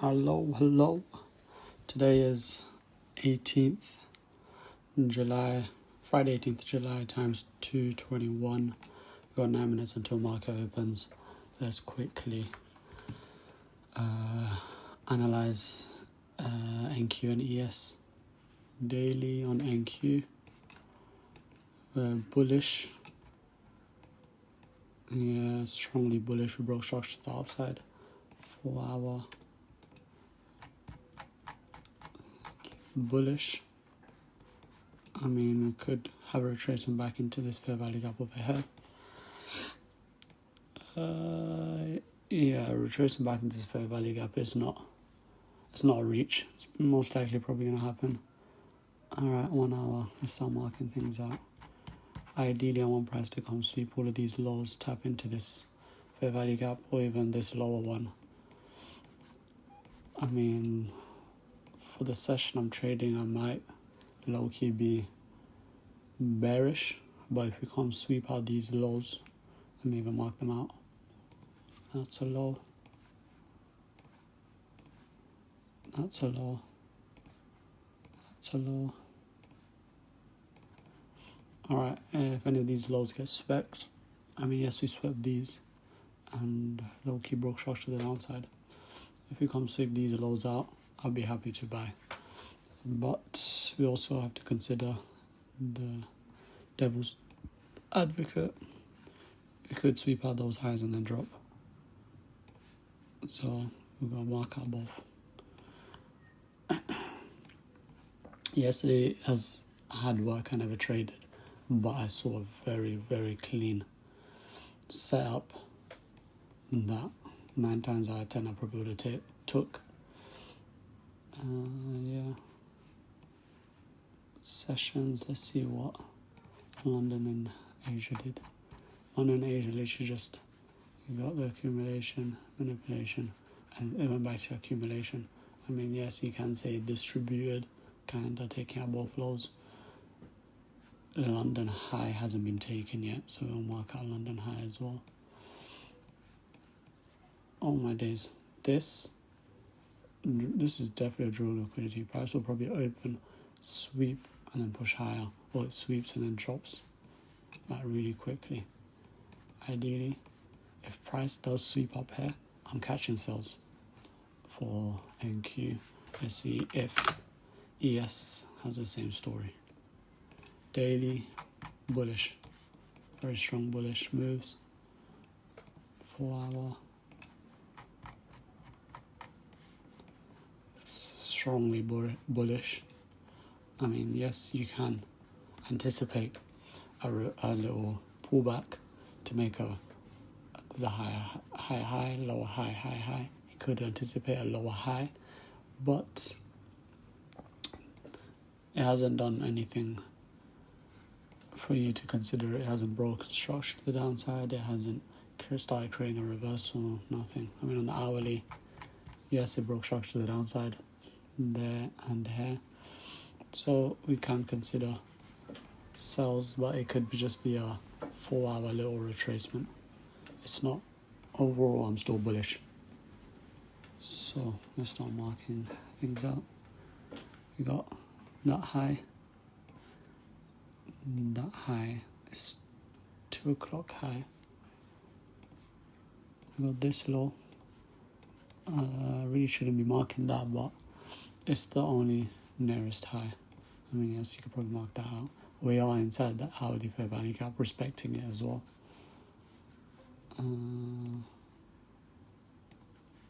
Hello. Today is 18th July, Friday 18th July, times 2:21. We've got 9 minutes until market opens. Let's quickly analyze NQ and ES. Daily on NQ, we're bullish. Yeah, strongly bullish. We broke structure to the upside. 4 hour bullish. I mean, we could have a retracement back into this fair value gap over here. Retracement back into this fair value gap is not a reach. It's most likely probably going to happen. Alright, 1 hour. Let's start marking things out. Ideally, I want price to come sweep all of these lows, tap into this fair value gap, or even this lower one. I mean, for the session I'm trading, I might low-key be bearish, but if we can't sweep out these lows, let me even mark them out. That's a low. That's a low. That's a low. Alright, if any of these lows get swept, I mean, yes, we swept these and low-key broke structure to the downside. If we come sweep these lows out, I'll be happy to buy. But we also have to consider the devil's advocate. It could sweep out those highs and then drop. So we've got to mark out both. Yesterday has had work I never traded, but I saw a very, very clean setup that 9 times out of 10 I probably would have took. Sessions, let's see what London and Asia did. London and Asia literally just, you got the accumulation, manipulation, and it went back to accumulation. I mean, yes, you can say distributed, kind of taking out both lows. London high hasn't been taken yet, so we'll mark out London high as well. Oh my days, this is definitely a draw liquidity. Price will probably open, sweep, and then push higher, or it sweeps and then drops like really quickly. Ideally, if price does sweep up here, I'm catching sells for NQ. Let's see if ES has the same story. Daily bullish, very strong bullish moves. 4 hour strongly bullish. I mean, yes, you can anticipate a little pullback to make the high, lower high. You could anticipate a lower high, but it hasn't done anything for you to consider. It hasn't broken structure to the downside. It hasn't started creating a reversal, nothing. I mean, on the hourly, yes, it broke structure to the downside there and here. So we can consider sells, but it could just be a 4 hour little retracement. It's not, overall I'm still bullish. So let's start marking things out. We got that high. That high is 2 o'clock high. We got this low. Really shouldn't be marking that, but it's the only nearest high. I mean, yes, you could probably mark that out. We are inside that hourly fair value gap, respecting it as well.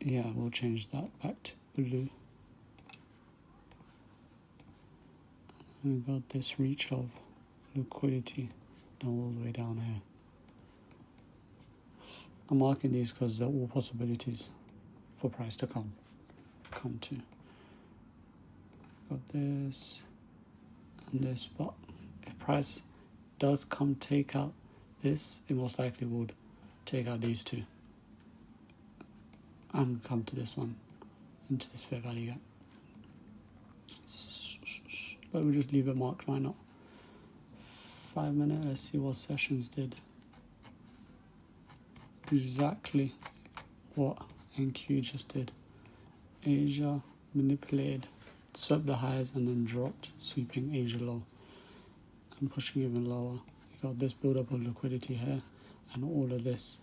We'll change that back to blue. And we got this reach of liquidity all the way down here. I'm marking these because they're all possibilities for price to come to. Got this and this, but if price does come take out this, it most likely would take out these two and come to this one, into this fair value gap. But we'll just leave it marked, why not? 5 minutes, let's see what sessions did. Exactly what NQ just did. Asia manipulated, swept the highs and then dropped, sweeping Asia low and pushing even lower. You got this build up of liquidity here and all of this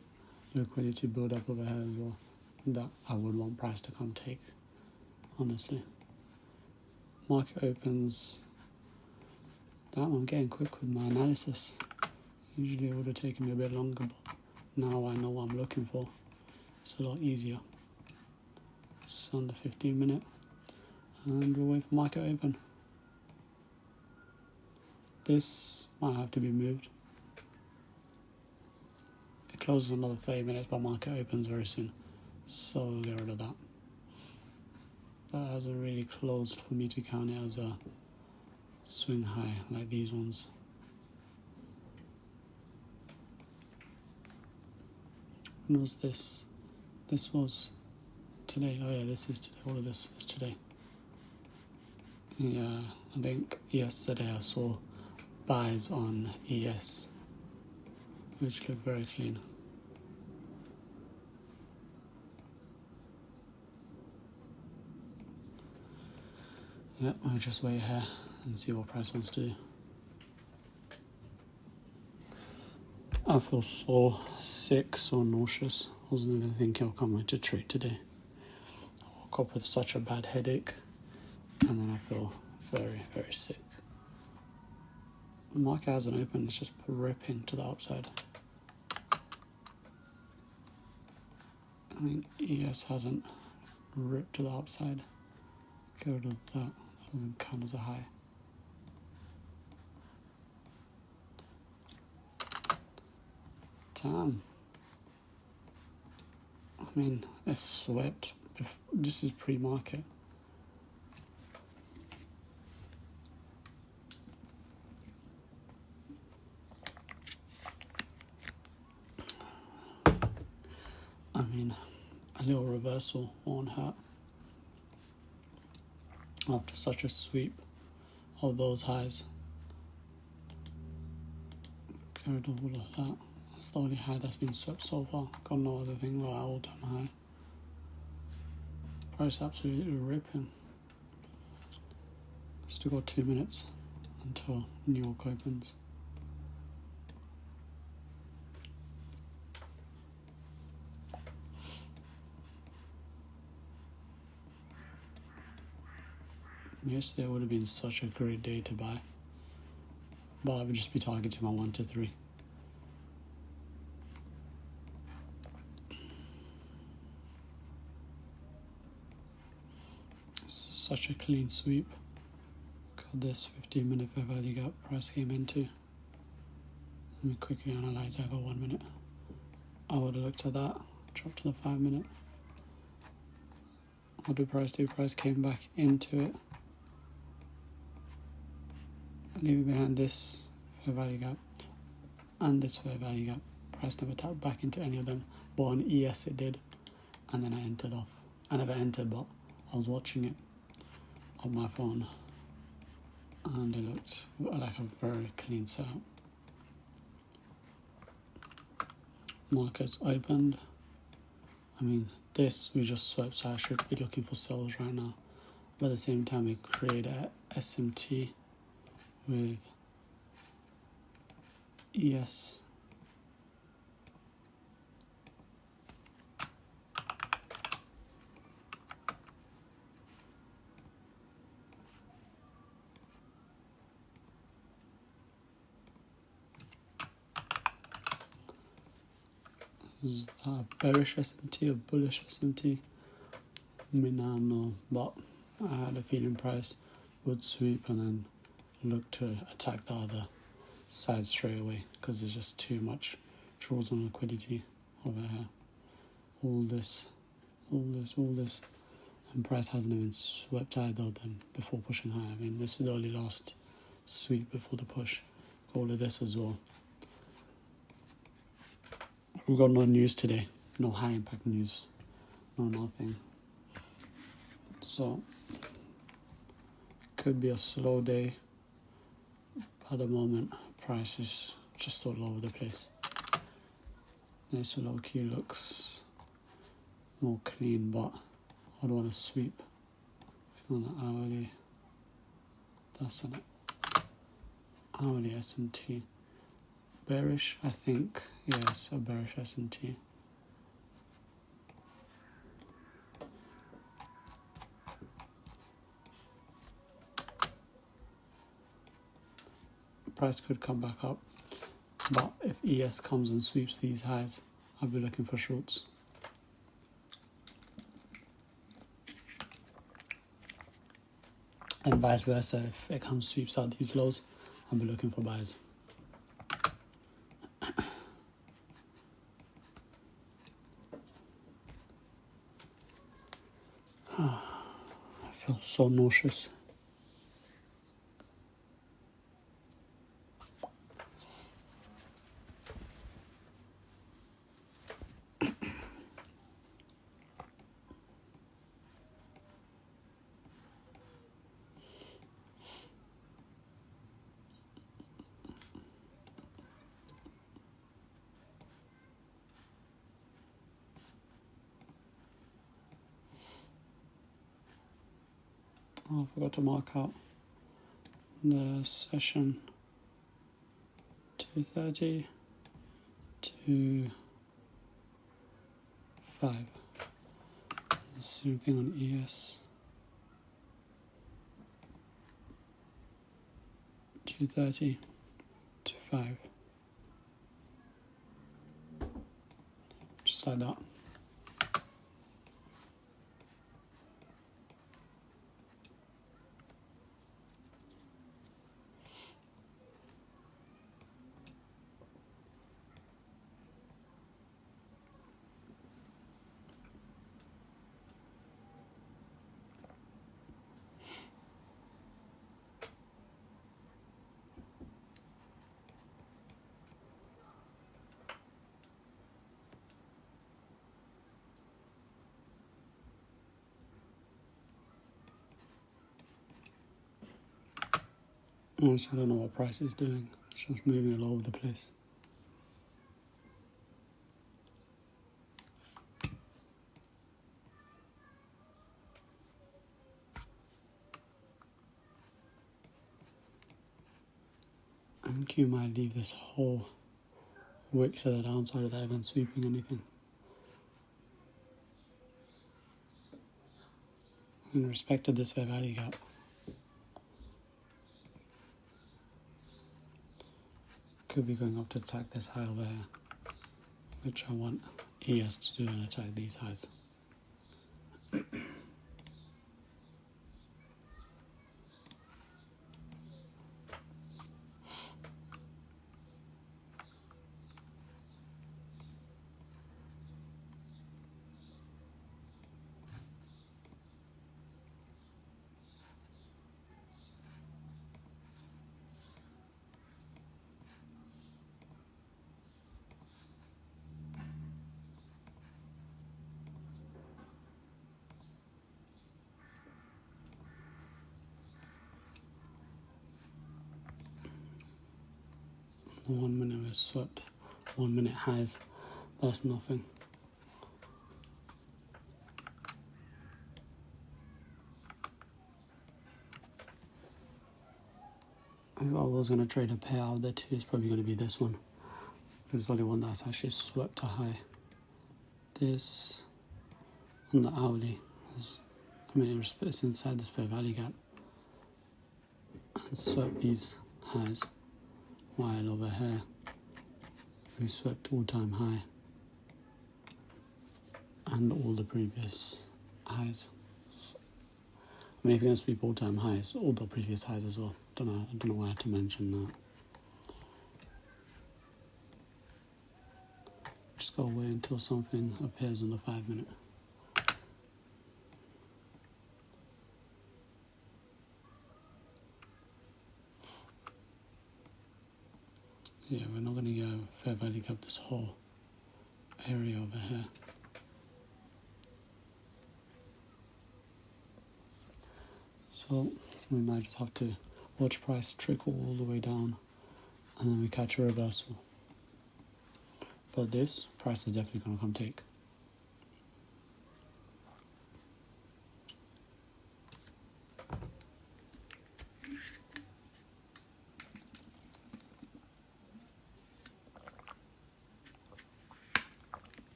liquidity build up over here as well that I would want price to come take, honestly. Market opens. Damn, I'm getting quick with my analysis. Usually it would have taken me a bit longer, but now I know what I'm looking for. It's a lot easier. It's on the 15-minute, and we'll wait for market open. This might have to be moved. It closes another 30 minutes, but market opens very soon, so we'll get rid of that. That hasn't really closed for me to count it as a swing high like these ones. When was this? This was today. Oh yeah, this is today. All of this is today. Yeah, I think yesterday I saw buys on ES, which look very clean. Yeah, I'll just wait here and see what price wants to do. I feel so sick, so nauseous. I wasn't even thinking I'll come into trade today. I woke up with such a bad headache, and then I feel very, very sick. The market hasn't opened, it's just ripping to the upside. I mean, ES hasn't ripped to the upside. Get rid of that. That doesn't count as a high. Damn. I mean, it's swept. This is pre-market. I mean, a little reversal won't hurt. After such a sweep of those highs. Get rid of all of that. That's the only high that's been swept so far. Got no other thing but our all-time high. Price absolutely ripping. Still got 2 minutes until New York opens. Yesterday would have been such a great day to buy, but I would just be targeting my 1 to 3. Such a clean sweep. Got this 15-minute fair value gap price came into. Let me quickly analyze. I got 1 minute. I would have looked at that, dropped to the 5-minute. What did price do? Price came back into it. Leaving behind this fair value gap and this fair value gap. Price never tapped back into any of them, but on ES it did, and then I entered off. I never entered, but I was watching it on my phone, and it looked like a very clean setup. Markets opened. I mean, this we just swept, so I should be looking for sells right now. But at the same time, we create a SMT with ES. Is that a bearish SMT or bullish SMT? I mean, I don't know, but I had a feeling price would sweep and then look to attack the other side straight away because there's just too much draws on liquidity over here. All this, and price hasn't even swept either than before pushing higher. I mean, this is the only last sweep before the push. All of this as well. We've got no news today, no high impact news, no nothing. So, could be a slow day. At the moment, price is just all over the place. This low key looks more clean, but I'd want to sweep. If you want the hourly, that's an hourly S&T. Bearish, I think, yes, a bearish S&T. Price could come back up, but if ES comes and sweeps these highs, I'll be looking for shorts. And vice versa, if it comes sweeps out these lows, I'll be looking for buys. I feel so nauseous. Oh, I forgot to mark out the session 2:30 to 5. The same thing on ES. 2:30 to 5. Just like that. Honestly, I don't know what price is doing. It's just moving all over the place. I think you might leave this whole wick to the downside without even sweeping anything. In respect to this fair value gap. Could be going up to attack this high over here, which I want ES to do and attack these highs. The 1 minute was swept. 1 minute highs. That's nothing. If I was going to trade a pair out there too, it's probably going to be this one. Because it's the only one that's actually swept a high. This on the hourly. It's inside this fair value gap. And swept these highs. While over here, we swept all-time high. And all the previous highs. I mean, if you're going to sweep all-time highs, all the previous highs as well. I don't know why to mention that. Just gotta wait until something appears on the 5 minute. Yeah, we're not gonna go fair value gap this whole area over here. So we might just have to watch price trickle all the way down and then we catch a reversal. But this price is definitely going to come take.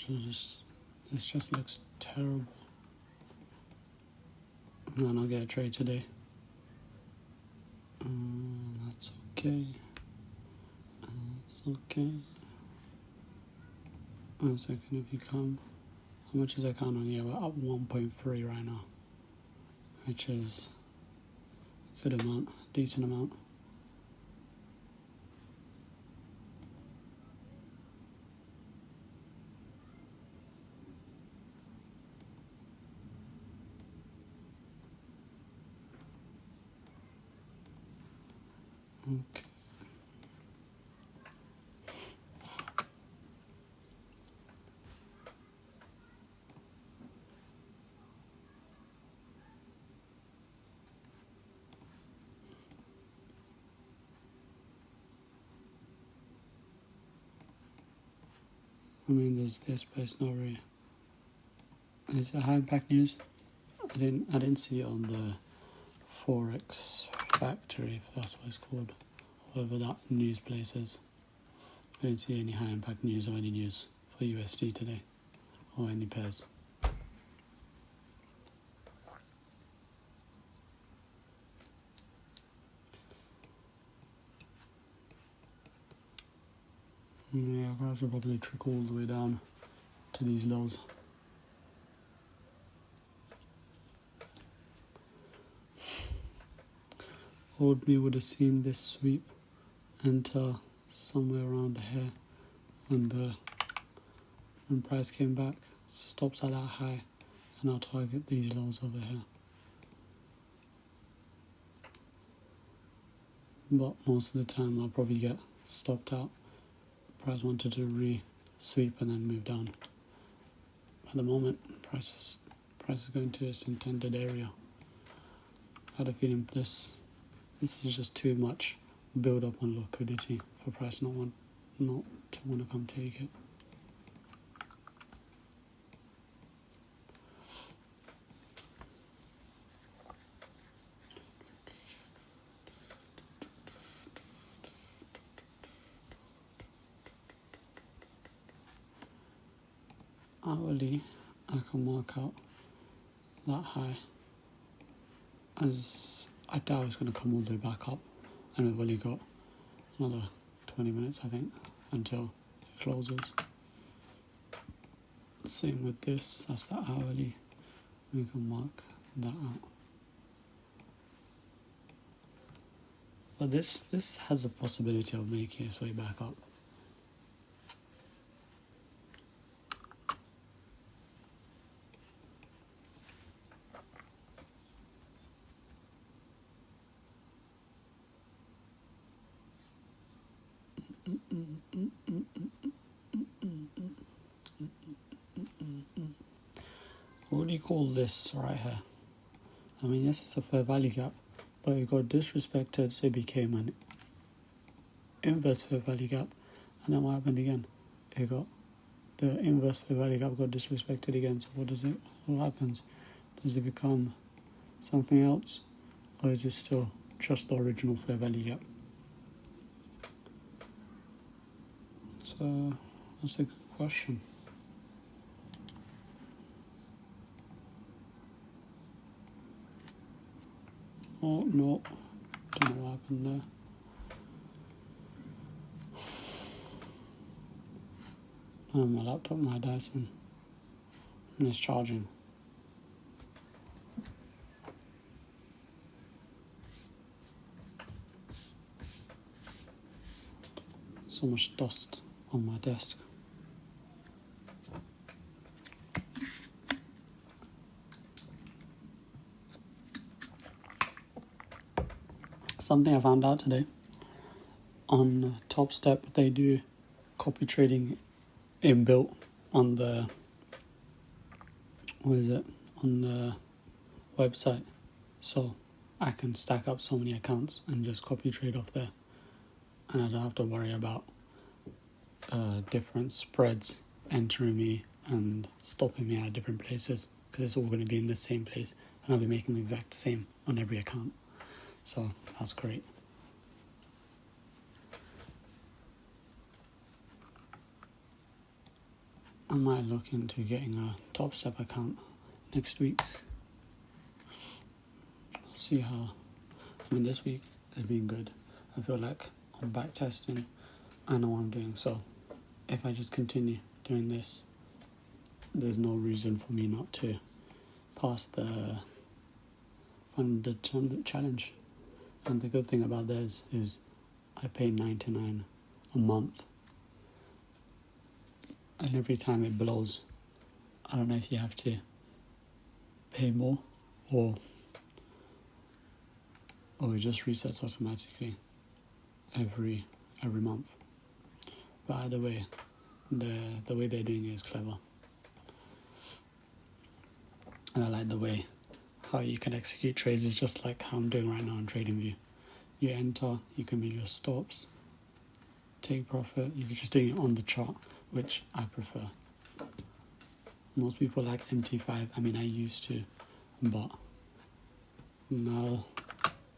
this just looks terrible. And I'll get a trade today. That's okay. That's okay. 1 second, if you come. How much is I count on here? We're up 1.3 right now, which is a good amount, decent amount. Okay. I mean, there's this, but it's not really. Is it high impact news? I didn't see it on the Forex Factory, if that's what it's called, whatever that news place is. I didn't see any high impact news or any news for USD today, or any pairs. Yeah, I should probably trickle all the way down to these lows. Old me would have seen this sweep enter somewhere around here when price came back, stops at that high, and I'll target these lows over here. But most of the time I'll probably get stopped out. Price wanted to re-sweep and then move down. At the moment, price is going to its intended area. I had a feeling this is just too much build up on liquidity for price not to want to come take it. Hourly, I can mark out that high, as I doubt it's going to come all the way back up, and we've only got another 20 minutes, I think, until it closes. Same with this, that's the hourly, we can mark that out. But this has a possibility of making its way back up. What do you call this right here? I mean, yes, it's a fair value gap, but it got disrespected, so it became an inverse fair value gap. And then what happened again? The inverse fair value gap got disrespected again. So what happens? Does it become something else? Or is it still just the original fair value gap? So that's a good question. Oh no, don't know what happened there. My laptop, my Dyson, and it's charging. So much dust on my desk. Something I found out today, on Top Step they do copy trading inbuilt on the on the website, so I can stack up so many accounts and just copy trade off there, and I don't have to worry about different spreads entering me and stopping me at different places, because it's all going to be in the same place and I'll be making the exact same on every account. So that's great. might look into getting a Top Step account next week. See how. I mean, this week has been good. I feel like I'm back testing. I know what I'm doing. So if I just continue doing this, there's no reason for me not to pass the 100 challenge. And the good thing about this is I pay $99 a month. And every time it blows, I don't know if you have to pay more or it just resets automatically every month. But either way, the way they're doing it is clever. And I like the way how you can execute trades. It's just like how I'm doing right now on TradingView. You enter, you can make your stops, take profit. You're just doing it on the chart, which I prefer. Most people like MT5. I mean, I used to, but now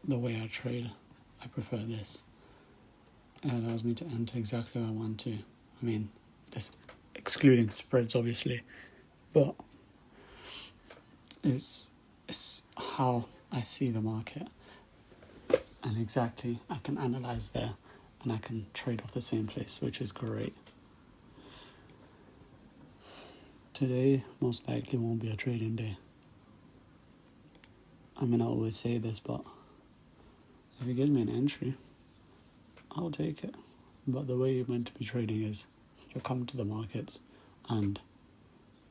the way I trade, I prefer this. It allows me to enter exactly where I want to. I mean, this excluding spreads, obviously, but it's how I see the market, and exactly I can analyze there, and I can trade off the same place, which is great. Today most likely won't be a trading day. I mean, I always say this, but if it gives me an entry, I'll take it. But the way you're meant to be trading is you're coming to the markets and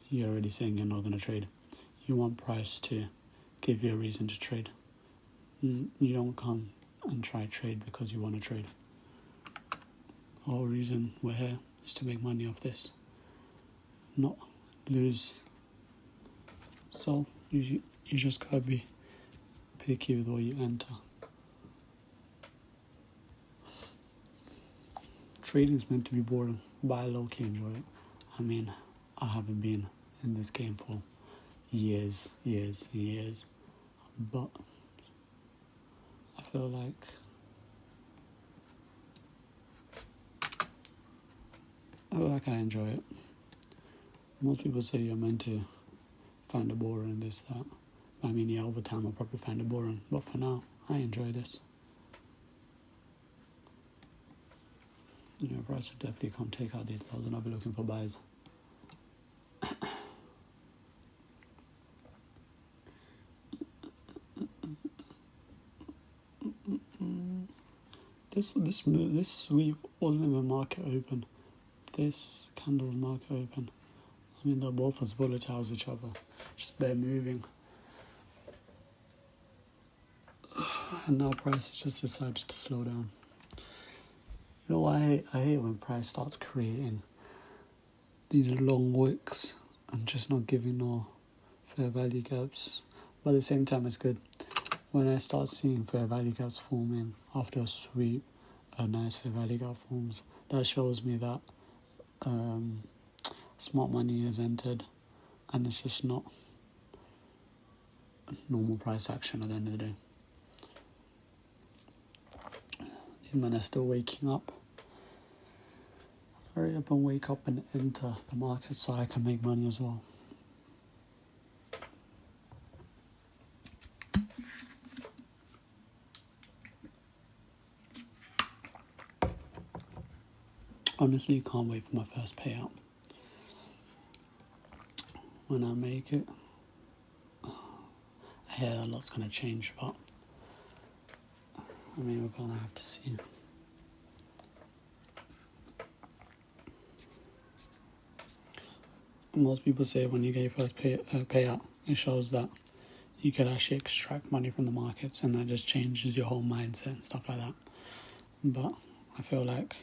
you're already saying you're not going to trade. You want price to give you a reason to trade. You don't come and try trade because you want to trade. The whole reason we're here is to make money off this, not lose. So you just gotta be picky with what you enter. Trading is meant to be boring, but I low-key enjoy it. I mean, I haven't been in this game for years, but I feel like I enjoy it. Most people say you're meant to find it boring, this, that. I mean, yeah, over time I'll probably find it boring, but for now, I enjoy this. You know, price will definitely come take out these lows and I'll be looking for buys. This sweep wasn't even market open. This candle was market open. I mean, they're both as volatile as each other. Just they're moving. And now price has just decided to slow down. You know, I hate when price starts creating these long wicks and just not giving no fair value gaps. But at the same time, it's good. When I start seeing fair value gaps forming after a sweep, a nice fair value gap forms, that shows me that smart money has entered, and it's just not normal price action at the end of the day. These men are still waking up. Hurry up and wake up and enter the market so I can make money as well. Honestly, can't wait for my first payout. When I make it, I hear a lot's going to change, but I mean, we're going to have to see. Most people say when you get your first payout, it shows that you could actually extract money from the markets, and that just changes your whole mindset and stuff like that. But I feel like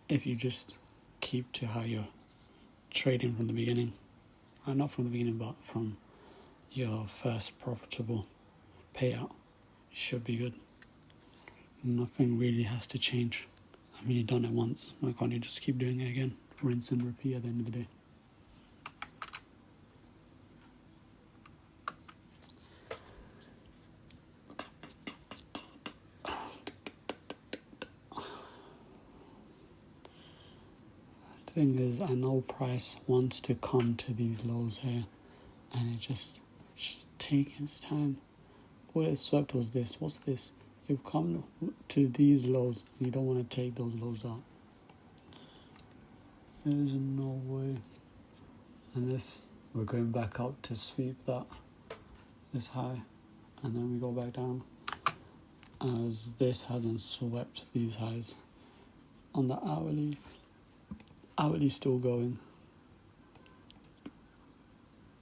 if you just keep to how you're trading from the beginning, not from the beginning, but from your first profitable payout, you should be good. Nothing really has to change. I mean, you've done it once. Why can't you just keep doing it again? Rinse and repeat at the end of the day. Thing is, I know price wants to come to these lows here, and it's just taking its time. All it swept was this. What's this? You've come to these lows, and you don't want to take those lows out. There's no way. Unless we're going back up to sweep this high, and then we go back down, as this hasn't swept these highs. On the hourly still going.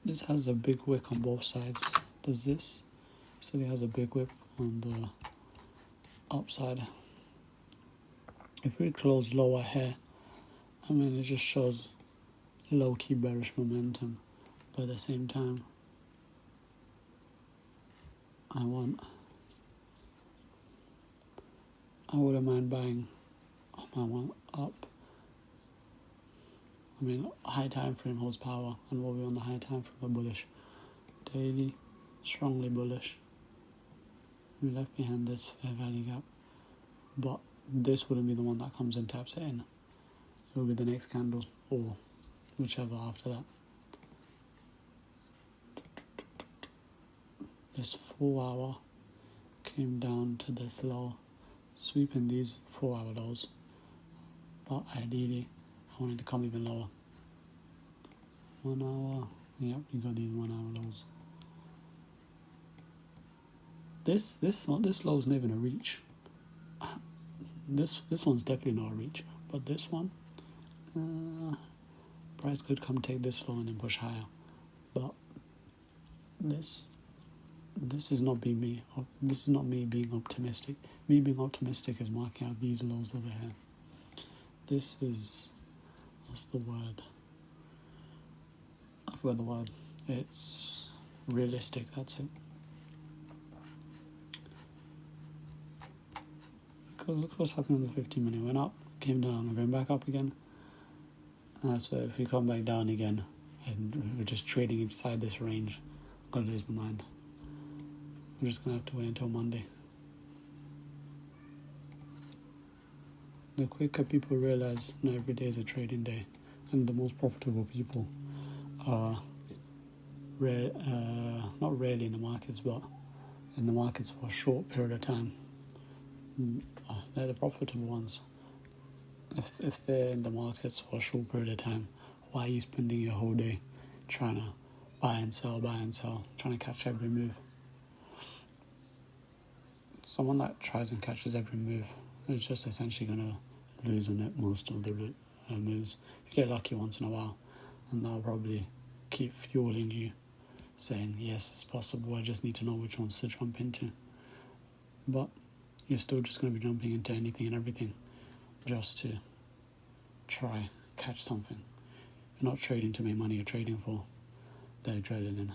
This has a big wick on both sides. Does this? So it has a big wick on the upside. If we close lower here, I mean, it just shows low-key bearish momentum, but at the same time, I wouldn't mind buying my one up. I mean, high time frame holds power, and what we're on the high time frame are bullish. Daily, strongly bullish. We left behind this fair value gap, but this wouldn't be the one that comes and taps it in. It will be the next candle, or whichever after that. This 4 hour came down to this low, sweeping these 4 hour lows, but ideally I wanted to come even lower. 1 hour, yep, you got these 1 hour lows. This low is not even a reach. This one's definitely not a reach, but this one, price could come take this low and then push higher, but this is not being me. This is not me being optimistic. Me being optimistic is marking out these lows over here. This is, what's the word? I forgot the word. It's realistic. That's it. Look what's happening on the 15-minute. Went up, came down, we're going back up again. So if we come back down again, and we're just trading inside this range, I'm gonna lose my mind. We're just gonna have to wait until Monday. The quicker people realize not every day is a trading day, and the most profitable people are not rarely in the markets, but in the markets for a short period of time. They're the profitable ones. If they're in the markets for a short period of time, why are you spending your whole day trying to buy and sell, trying to catch every move? Someone that tries and catches every move is just essentially going to lose on it most of the moves. You get lucky once in a while, and that'll probably keep fueling you, saying, yes, it's possible, I just need to know which ones to jump into. But you're still just going to be jumping into anything and everything just to try catch something. You're not trading to make money, you're trading for the adrenaline,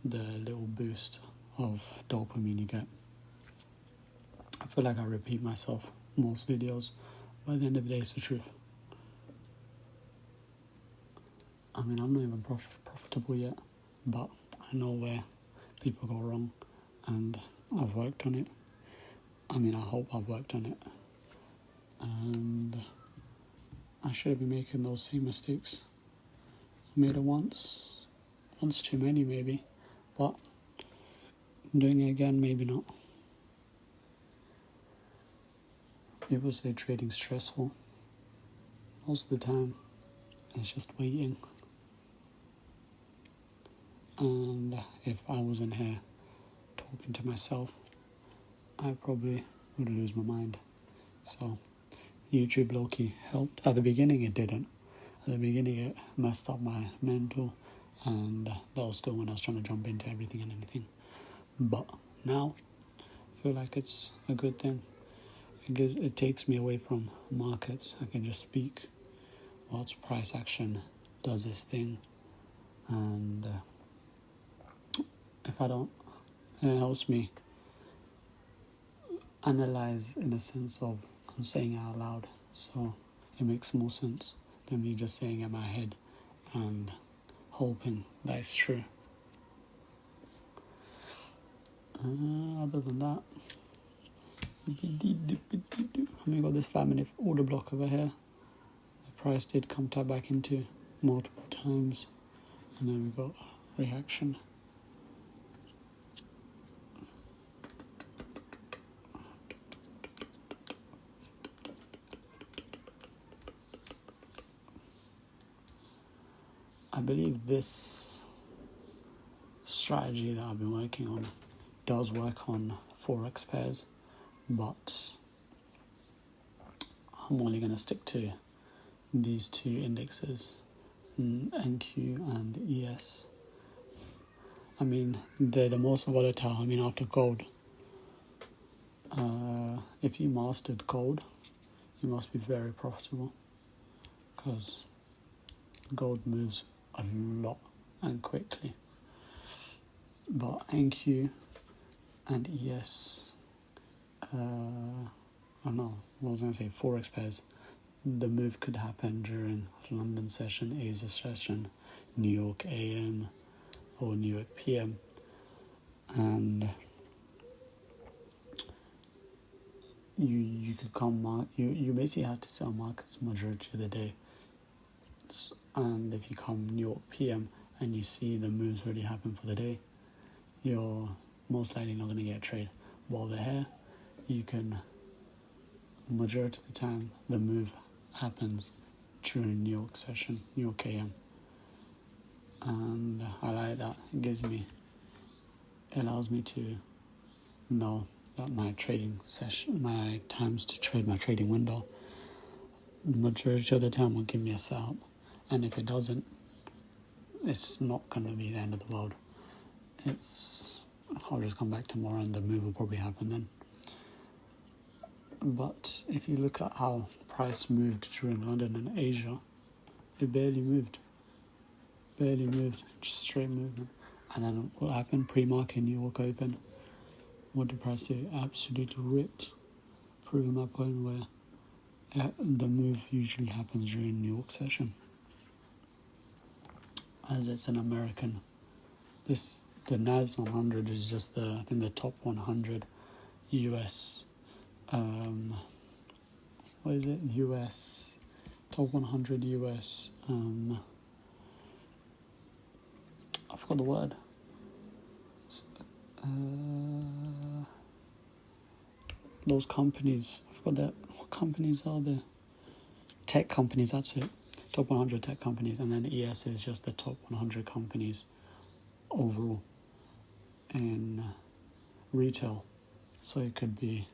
the little boost of dopamine you get. I feel like I repeat myself most videos, but at the end of the day, it's the truth. I mean, I'm not even profitable yet, but I know where people go wrong, and I've worked on it. I mean, I hope I've worked on it, and I shouldn't be making those same mistakes. I made it once too many maybe, but doing it again, maybe not. People say trading stressful. Most of the time, it's just waiting. And if I wasn't here talking to myself, I probably would lose my mind. So YouTube low-key helped. At the beginning it didn't. At the beginning it messed up my mental, and that was still when I was trying to jump into everything and anything. But now I feel like it's a good thing. It takes me away from markets. I can just speak whilst price action does its thing, and if I don't, it helps me analyze in a sense of I'm saying it out loud, so it makes more sense than me just saying it in my head and hoping that it's true. Other than that, we got this 5-minute order block over here. price did come back into multiple times, and then we got reaction. I believe this strategy that I've been working on does work on forex pairs, but I'm only going to stick to these two indexes, NQ and ES. I mean, they're the most volatile. I mean, after gold. If you mastered gold, you must be very profitable, because gold moves a lot and quickly. But NQ and ES, I don't know, what was I going to say, forex pairs, the move could happen during London session, Asia session, New York AM or New York PM, and you could you basically have to sell markets majority of the day. And if you come New York PM and you see the moves really happen for the day, you're most likely not going to get a trade. While the here, you can, majority of the time, the move happens during New York session, New York AM. And I like that. It allows me to know that my trading session, my times to trade my trading window, the majority of the time will give me a setup. And if it doesn't, it's not going to be the end of the world. I'll just come back tomorrow and the move will probably happen then. But if you look at how price moved during London and Asia, it barely moved. Just straight movement. And then what happened? Pre-market New York open. What did price do? Absolutely ripped. Proving my point where the move usually happens during New York session, as it's an American. The NAS100 is just the top 100 US. What is it? US top 100 US. I forgot the word. Those companies. I forgot that. What companies are there? Tech companies. That's it. Top 100 tech companies, and then ES is just the top 100 companies overall in retail. So it could be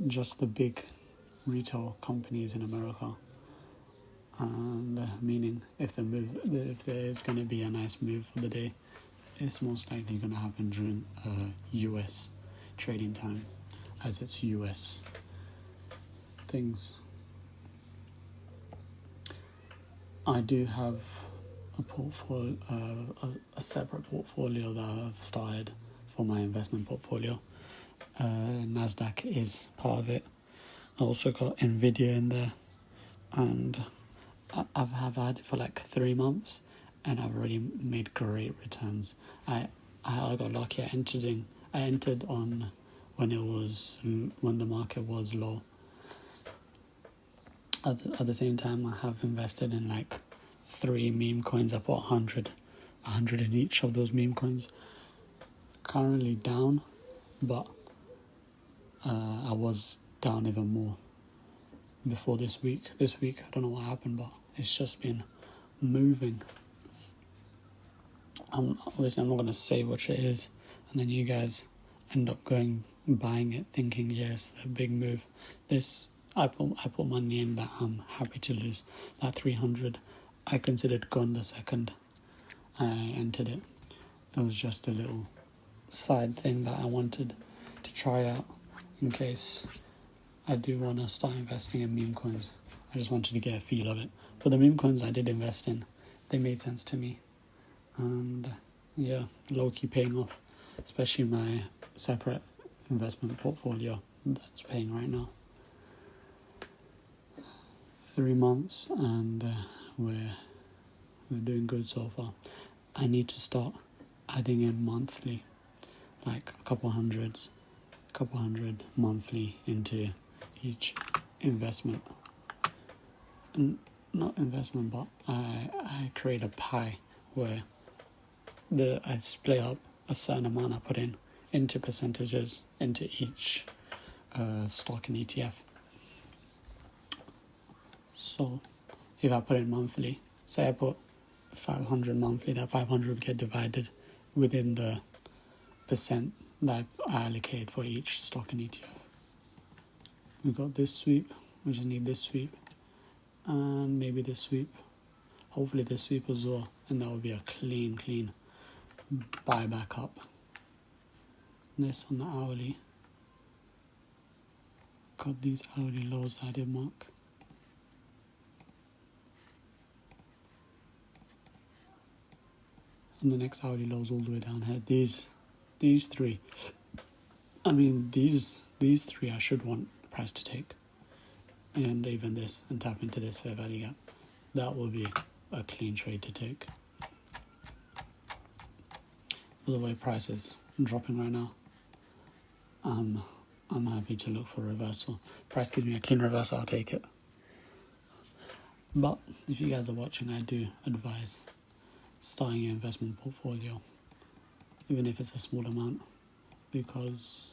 just the big retail companies in America. And meaning if there's going to be a nice move for the day, it's most likely going to happen during US trading time, as it's US things. I do have a portfolio, a separate portfolio that I've started for my investment portfolio. Nasdaq is part of it. I also got Nvidia in there, and I've had it for like 3 months, and I've already made great returns. I got lucky. I entered on when the market was low. At the same time, I have invested in like 3 meme coins. I put 100 in each of those meme coins. Currently down, but I was down even more before this week. This week, I don't know what happened, but it's just been moving. Obviously, I'm not going to say what it is, and then you guys end up buying it, thinking, yes, a big move. I put money in that I'm happy to lose. That 300, I considered gone the second I entered it. It was just a little side thing that I wanted to try out in case I do want to start investing in meme coins. I just wanted to get a feel of it. But the meme coins I did invest in, they made sense to me. And yeah, low-key paying off, especially my separate investment portfolio that's paying right now. 3 months, and we're doing good so far. I need to start adding in monthly, like a couple hundred monthly into each investment. not investment, but I create a pie where I split up a certain amount I put in into percentages into each stock and ETF. So if I put in monthly, say I put 500 monthly, that 500 would get divided within the percent that I allocate for each stock and ETF. We got this sweep, we just need this sweep, and maybe this sweep. Hopefully this sweep as well, and that will be a clean buy back up. This on the hourly. Got these hourly lows that I did mark. And the next hourly lows all the way down here. These three. I mean these three I should want price to take. And even this, and tap into this fair value gap. That will be a clean trade to take. The way price is dropping right now, I'm happy to look for a reversal. Price gives me a clean reversal, I'll take it. But if you guys are watching, I do advise starting your investment portfolio, even if it's a small amount, because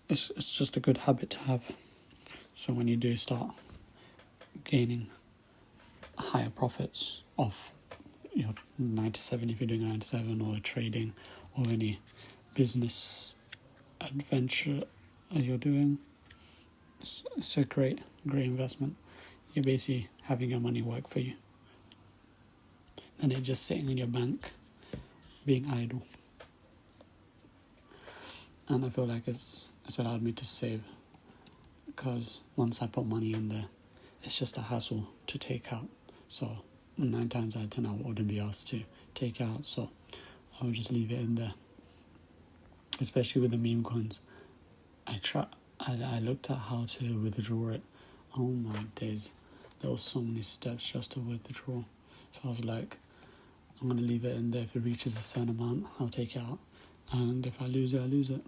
it's just a good habit to have. So when you do start gaining higher profits off your 97, if you're doing a 97, or trading, or any business adventure you're doing, it's a great investment. You're basically having your money work for you, and it's just sitting in your bank being idle. And I feel like it's allowed me to save, because once I put money in there, it's just a hassle to take out. So 9 times out of 10 I wouldn't be asked to take out, so I would just leave it in there. Especially with the meme coins, I looked at how to withdraw it. Oh my days, there were so many steps just to withdraw. So I was like, I'm gonna leave it in there. If it reaches a certain amount, I'll take it out, and if I lose it, I lose it.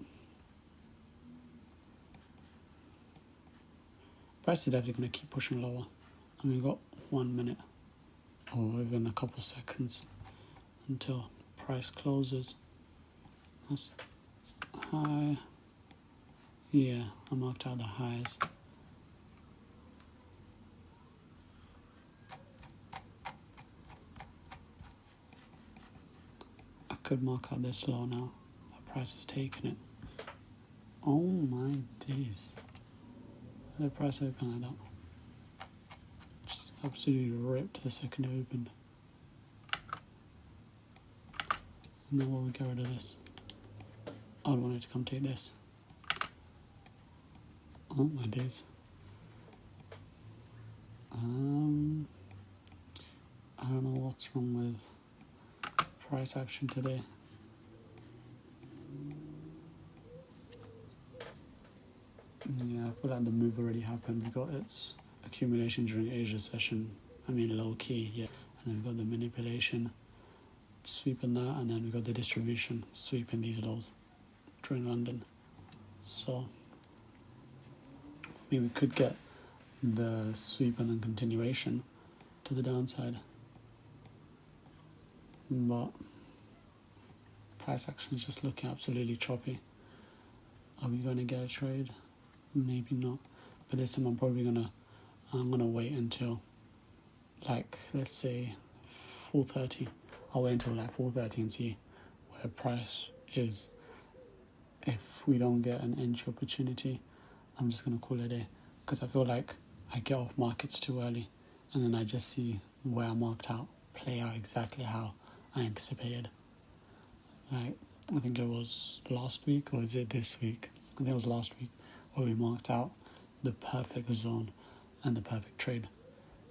Price is definitely gonna keep pushing lower, and we've got 1 minute or even a couple seconds until price closes. That's high. Yeah, I marked out the highs. I could mark out this low now. The price is taking it. Oh my days. The price opened like that. Just absolutely ripped the second it opened. You know what, we get rid of this. I wanted to come take this. Oh my days. I don't know what's wrong with price action today. Yeah, I feel like the move already happened. We got its accumulation during Asia session. I mean, low key, yeah. And then we got the manipulation, sweeping that, and then we got the distribution, sweeping these lows during London. So, I mean, we could get the sweep and then continuation to the downside. But price action is just looking absolutely choppy. Are we going to get a trade? Maybe not. But this time I'm gonna wait until, like, let's say 4:30. I'll wait until like 4:30 and see where price is. If we don't get an entry opportunity, I'm just gonna call it a day, because I feel like I get off markets too early, and then I just see where I marked out play out exactly how I anticipated. Like, I think it was last week, or is it this week? I think it was last week, where we marked out the perfect zone and the perfect trade.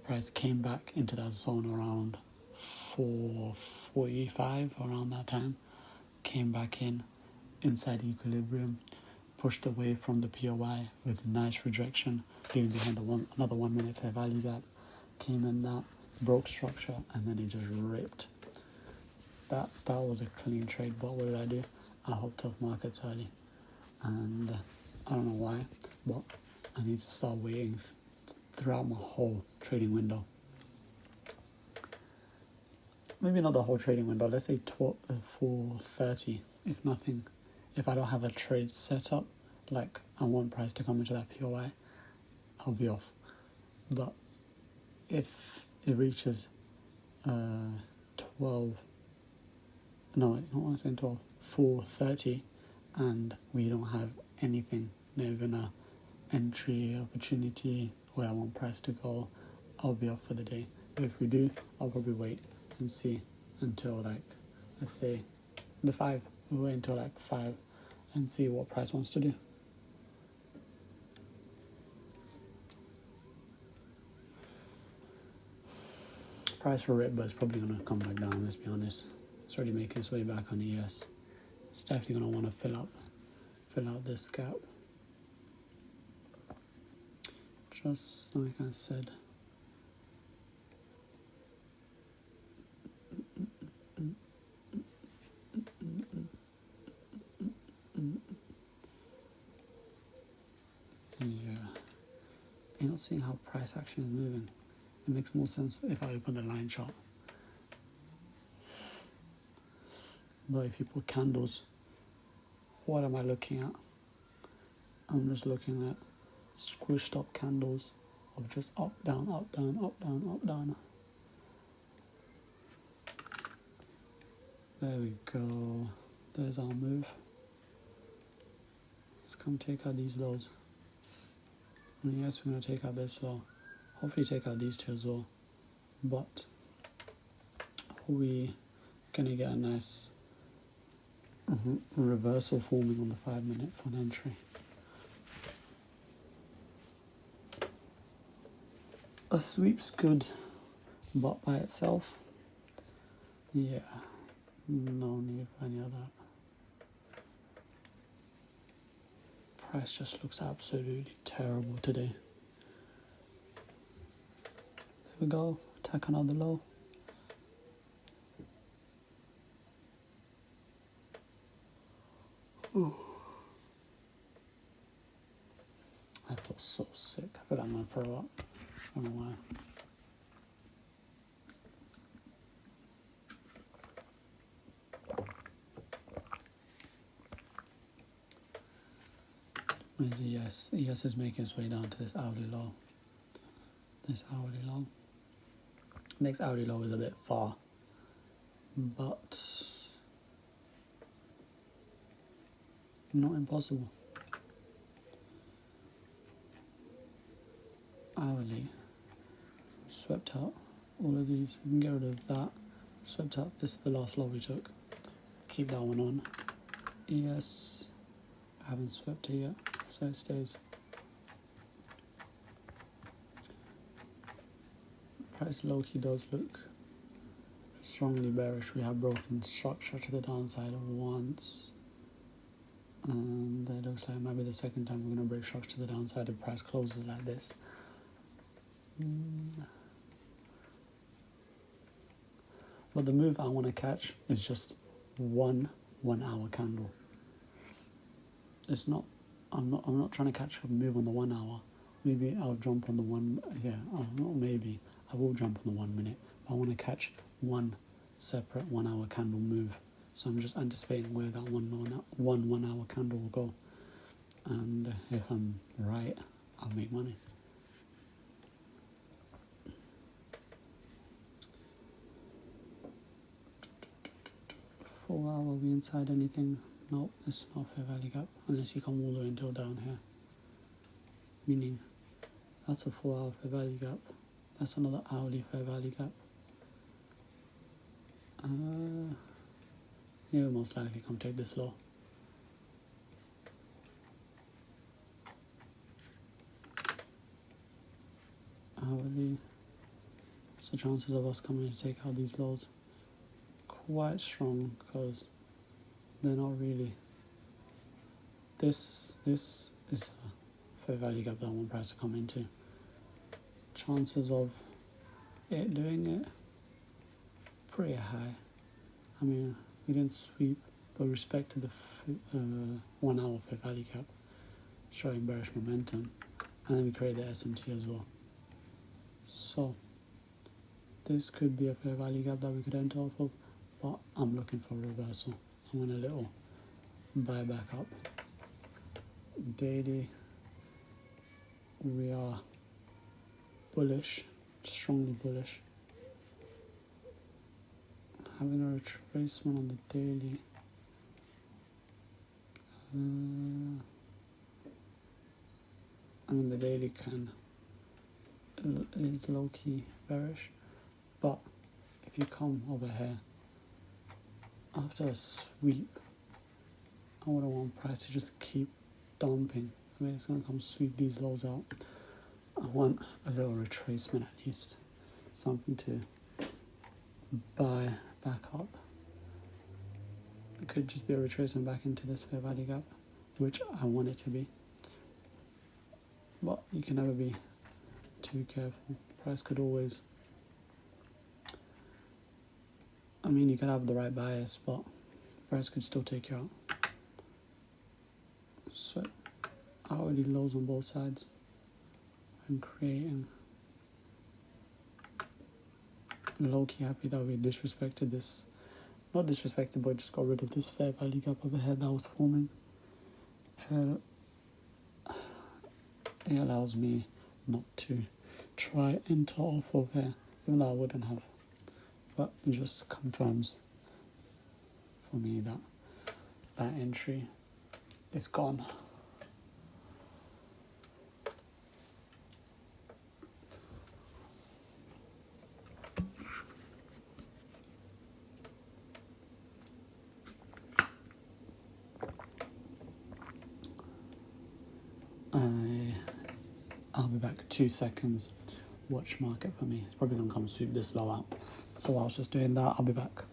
Price came back into that zone around 4:45, around that time. Came back inside equilibrium, pushed away from the POI with a nice rejection, leaving behind another 1 minute fair value gap. Came in that, broke structure, and then it just ripped. That was a clean trade, but what did I do? I hopped off markets early, and I don't know why, but I need to start waiting throughout my whole trading window. Maybe not the whole trading window, let's say 4:30, if nothing. If I don't have a trade set up, like I want price to come into that POI, I'll be off. But if it reaches 12, no, not want to say 12, 4:30, and we don't have anything, not even a entry opportunity where I want price to go, I'll be off for the day. But if we do, I'll probably wait and see until like, let's say the 5. We'll wait until like 5 and see what price wants to do. Price for RIP, but it's probably going to come back down, let's be honest. It's already making its way back on ES. It's definitely going to want to fill out this gap. Just like I said. Yeah. You're not seeing how price action is moving. It makes more sense if I open the line chart. But if you put candles, what am I looking at? I'm just looking at squished up candles of just up, down, up, down, up, down, up, down. There we go. There's our move. Let's come take out these lows. And yes, we're going to take out this low. Hopefully take out these two as well. But we're going to get a nice reversal forming on the 5 minute for an entry. A sweep's good, but by itself, yeah, no need for any of that. Price just looks absolutely terrible today. There we go, attack another low. Ooh. I feel so sick. I feel like I'm going to throw up. I don't know why. Where's ES? ES is making its way down to this hourly low. Next hourly low is a bit far, but not impossible. Hourly swept out all of these. We can get rid of that. Swept out. This is the last low we took. Keep that one on. ES, I haven't swept it yet, so it stays. Price low-key does look strongly bearish. We have broken structure to the downside once, and it looks like maybe the second time we're going to break structure to the downside if price closes like this. But the move I want to catch is just one 1 hour candle. It's not. I'm not trying to catch a move on the 1 hour. Maybe I'll jump on the one. Yeah, not maybe. I will jump on the 1 minute. But I want to catch one separate 1 hour candle move. So I'm just anticipating where that one hour candle will go. And if I'm right, I'll make money. Are we inside anything? Nope, it's not fair value gap unless you come all the way until down here. Meaning that's a 4 hour fair value gap. That's another hourly fair value gap. Yeah, we'll most likely come take this low. Hourly. So chances of us coming to take out these lows quite strong because they're not really. This is a fair value gap that I want price to come into. Chances of it doing it pretty high. I mean, we didn't sweep, but respect to the 1 hour fair value gap, showing bearish momentum, and then we create the SMT as well. So this could be a fair value gap that we could enter off of, but I'm looking for a reversal. I want a little buy back up. Daily, we are bullish, strongly bullish. Having a retracement on the daily. I mean, the daily is low-key bearish, but if you come over here after a sweep, I wouldn't want price to just keep dumping. I mean, it's going to come sweep these lows out. I want a little retracement at least, something to buy back up. It could just be a retracement back into this fair value gap, which I want it to be. But you can never be too careful. Price could always, I mean, you could have the right bias, but price could still take you out. So hourly lows on both sides and creating. Low-key happy that we disrespected this. Not disrespected, but just got rid of this fair value gap over here that was forming. It allows me not to try enter off of here, even though I wouldn't have. But it just confirms for me that that entry is gone. I'll be back 2 seconds. Watch market for me. It's probably going to come sweep this low out. So while I was just doing that, I'll be back.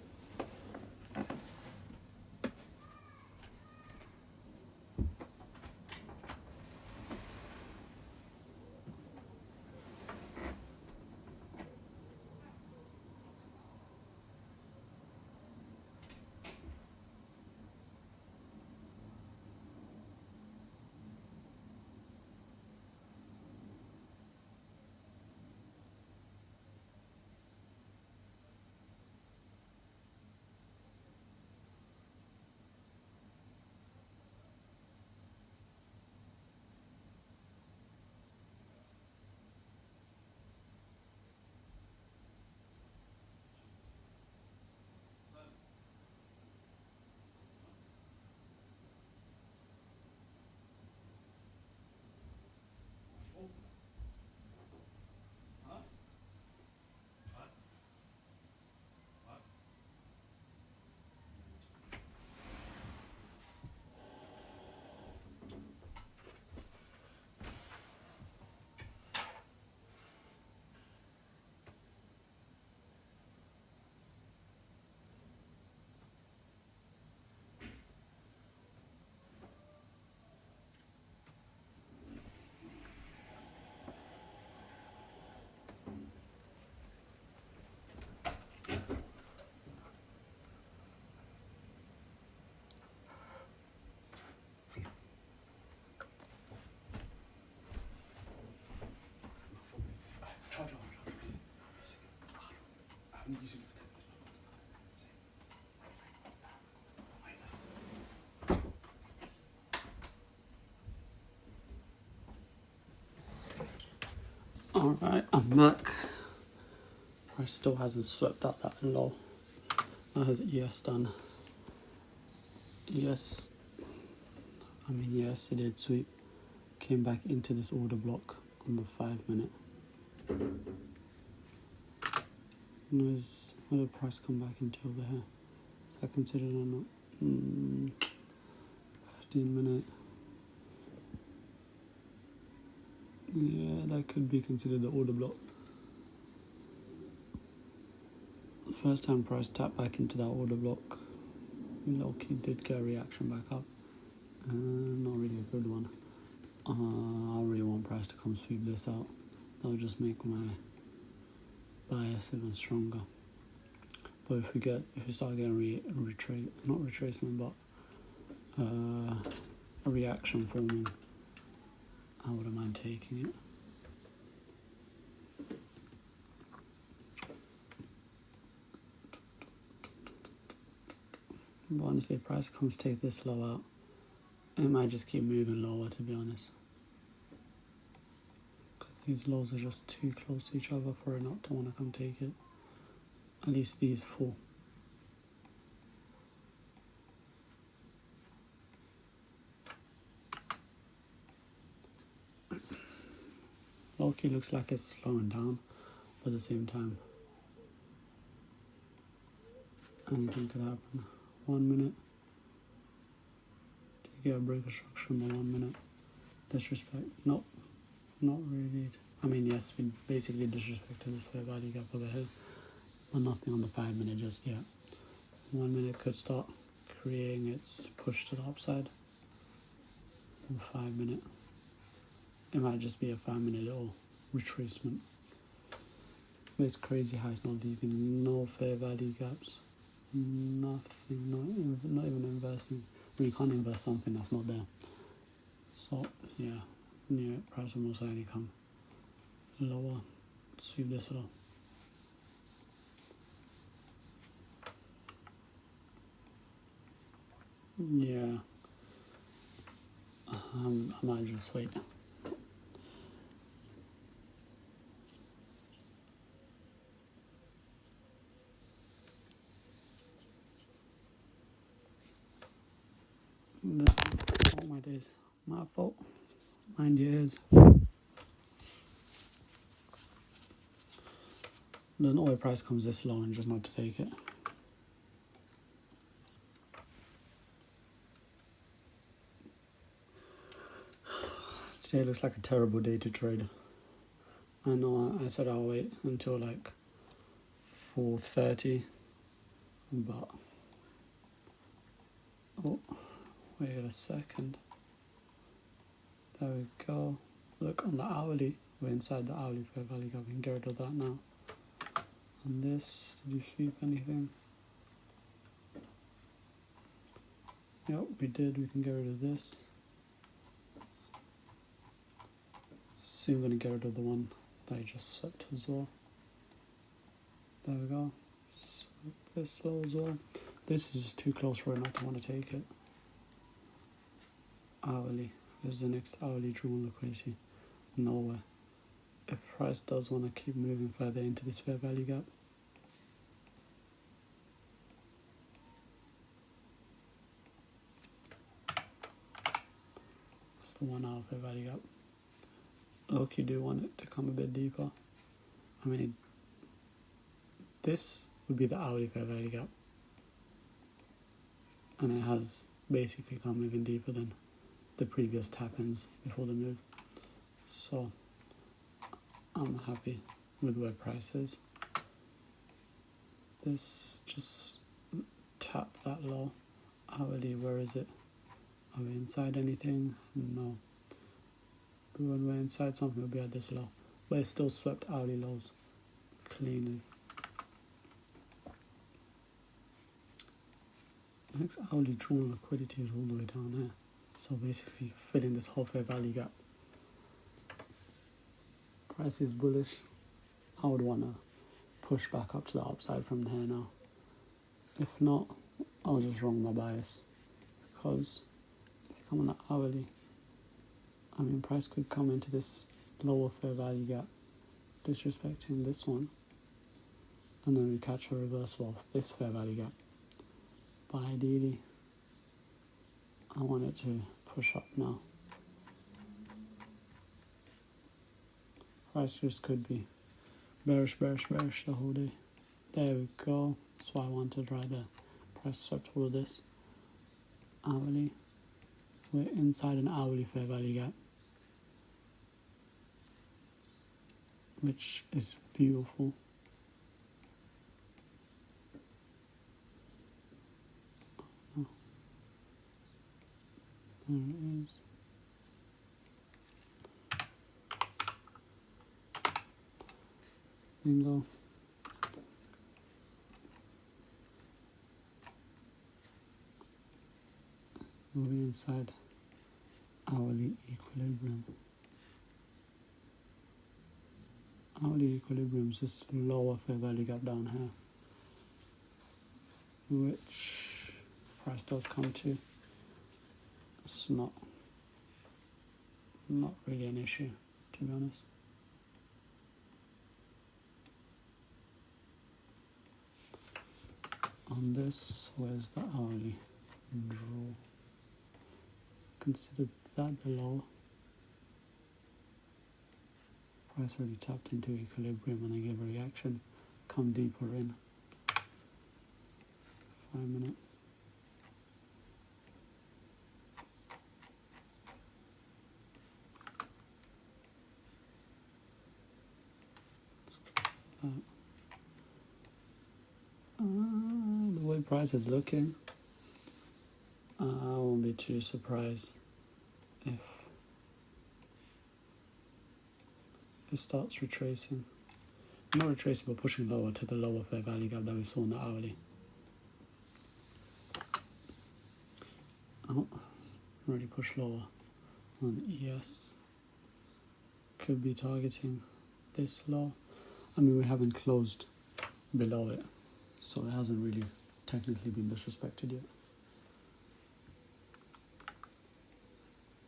Alright, I'm back. Price still hasn't swept out that low. That has ES done. Yes, it did sweep. Came back into this order block on the 5 minute. Where did price come back into over here? Is that considered or not? 15 minute. Yeah, that could be considered the order block. First time price tapped back into that order block. Low-key did get a reaction back up. Not really a good one. I really want price to come sweep this out. That'll just make my bias even stronger. But if we start getting not retracement, but a reaction forming, I wouldn't mind taking it. But honestly, if price comes take this low out, it might just keep moving lower, to be honest. Because these lows are just too close to each other for it not to want to come take it. At least these four. Loki looks like it's slowing down, but at the same time, anything could happen. 1 minute. Did you get a break of structure in the 1 minute? Disrespect. Nope. Not really. I mean, yes, we basically disrespected this fair value gap overhead, but nothing on the 5 minute just yet. 1 minute could start creating its push to the upside. 5 minute. It might just be a 5 minute little retracement. It's crazy how it's not leaving no fair value gaps. Nothing, not even investing. Well, you can't invest something that's not there. So, yeah, price will most likely come lower. Sweep this low. Yeah, I might just wait. Oh my days, my fault. Mind your ears. There's no way price comes this low and just not to take it. Today looks like a terrible day to trade. I know I said I'll wait until like 4:30, but oh, wait a second. There we go. Look on the hourly. We're inside the hourly fair value gap. We can get rid of that now. And this, did you sweep anything? Yep, we did. We can get rid of this. Soon gonna get rid of the one that I just swept as well. There we go. Sweep this low as well. This is just too close for it not to want to take it. Hourly. This is the next hourly draw on liquidity. Nowhere. If price does want to keep moving further into this fair value gap, that's the 1 hour fair value gap. Look, you do want it to come a bit deeper. I mean, this would be the hourly fair value gap, and it has basically come even deeper than the previous tap-ins before the move. So I'm happy with where price is. This just tapped that low. Hourly, where is it? Are we inside anything? No. But when we're inside something, we'll be at this low. But it still swept hourly lows cleanly. Next hourly drawn liquidity is all the way down here. So basically filling this whole fair value gap. Price is bullish. I would want to push back up to the upside from here now. If not, I'll just wrong my bias. Because if you come on the hourly, I mean, price could come into this lower fair value gap, disrespecting this one, and then we catch a reversal of this fair value gap. But ideally, I want it to push up now. Price just could be bearish the whole day. There we go. That's what I wanted right there. Price swept all of this. Hourly. We're inside an hourly fair value gap, which is beautiful. Oh. There it is. Bingo. We'll be inside hourly equilibrium. Hourly equilibrium is this lower fair value gap down here, which price does come to. It's not really an issue, to be honest. On this, where's the hourly? Draw. Consider that below. Price already tapped into equilibrium and I give a reaction. Come deeper in. 5 minute. The way price is looking, I won't be too surprised if it starts retracing. Not retracing, but pushing lower to the lower fair value gap that we saw in the hourly. Oh, already pushed lower on ES. Could be targeting this low. I mean, we haven't closed below it, so it hasn't really technically been disrespected yet.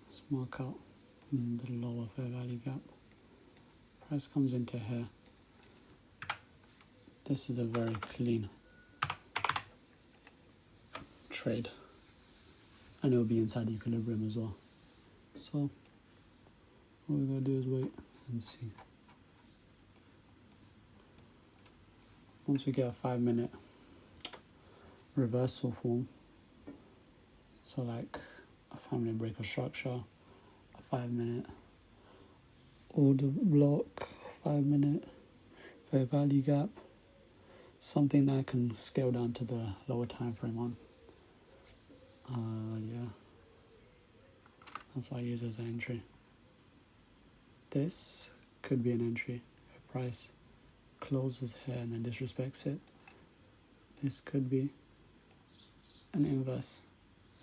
Let's mark out the lower fair value gap. Price comes into here. This is a very clean trade, and it will be inside equilibrium as well. So what we're gonna do is wait and see. Once we get a 5 minute reversal form, so like a 5 minute break of structure, a 5 minute order block, 5 minute fair value gap, something that I can scale down to the lower time frame on. Yeah, that's what I use as an entry. This could be an entry if price closes here and then disrespects it. This could be an inverse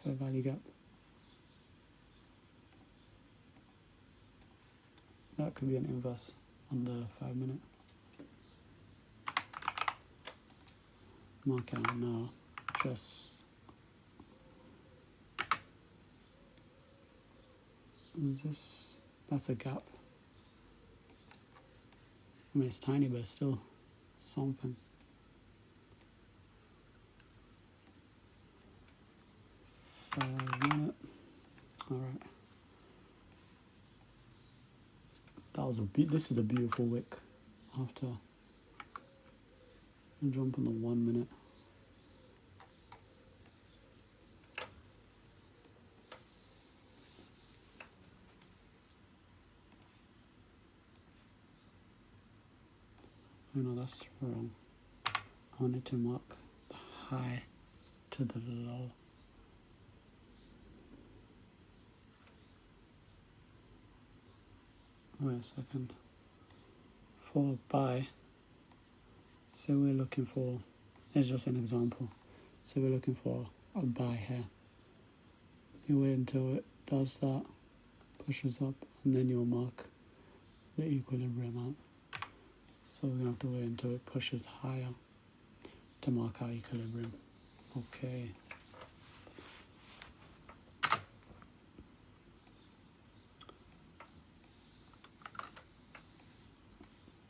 fair value gap. That could be an inverse on the 5 minute. Mark out now, just that's a gap. I mean, it's tiny, but it's still something. 5 minute. All right. That was this is a beautiful wick. After jump on the 1 minute. Oh no, that's wrong. I wanted to mark the high to the low. Wait a second. For buy, so we're looking for, it's just an example. So we're looking for a buy here. You wait until it does that, pushes up, and then you'll mark the equilibrium out. So we're going to have to wait until it pushes higher to mark our equilibrium. Okay.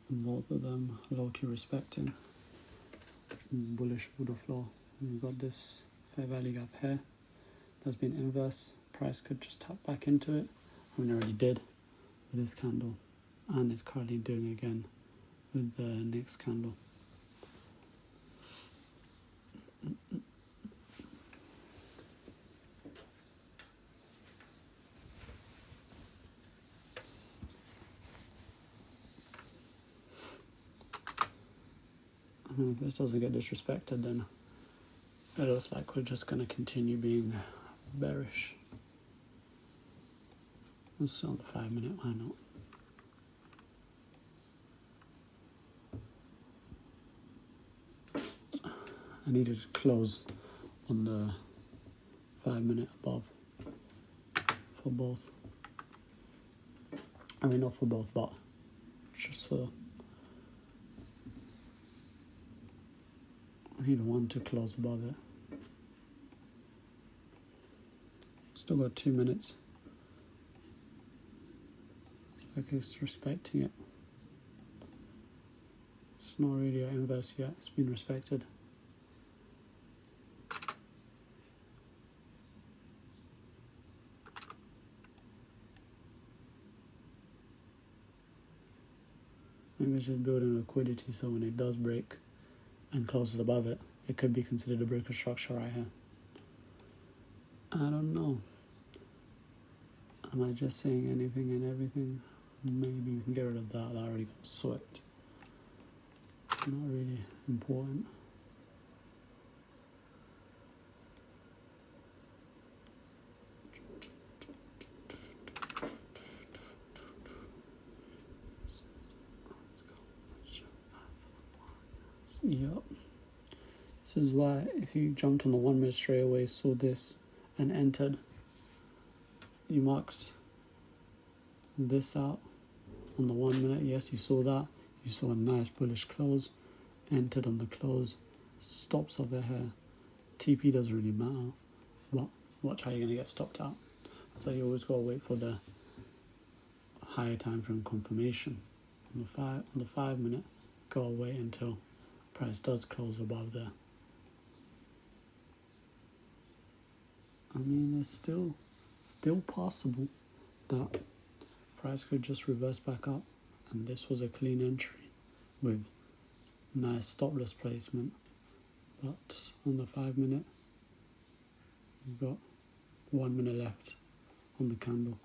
Both of them low-key respecting. Bullish order flow. We've got this fair value gap here that's been inverse. Price could just tap back into it. I mean, it already did with this candle, and it's currently doing again with the next candle. I mean, if this doesn't get disrespected, then it looks like we're just going to continue being bearish. Let's see on the 5 minute, why not? I needed to close on the 5 minute above for both. I mean, not for both, but just so. I need one to close above it. Still got 2 minutes. Like it's respecting it. It's not really an inverse yet, it's been respected. Maybe it's just building liquidity so when it does break and closes above it, it could be considered a breaker structure right here. I don't know. Am I just saying anything and everything? Maybe we can get rid of that. That already got swept. Not really important. Yep. This is why if you jumped on the 1 minute straight away, saw this and entered, you marked this out on the 1 minute. Yes, you saw that. You saw a nice bullish close, entered on the close, stops over here. TP doesn't really matter, but watch how you're gonna get stopped out. So you always gotta wait for the higher time frame confirmation. On the 5 minute, gotta wait until price does close above there. I mean, it's still possible that price could just reverse back up, and this was a clean entry with nice stop loss placement. But on the 5 minute, you've got 1 minute left on the candle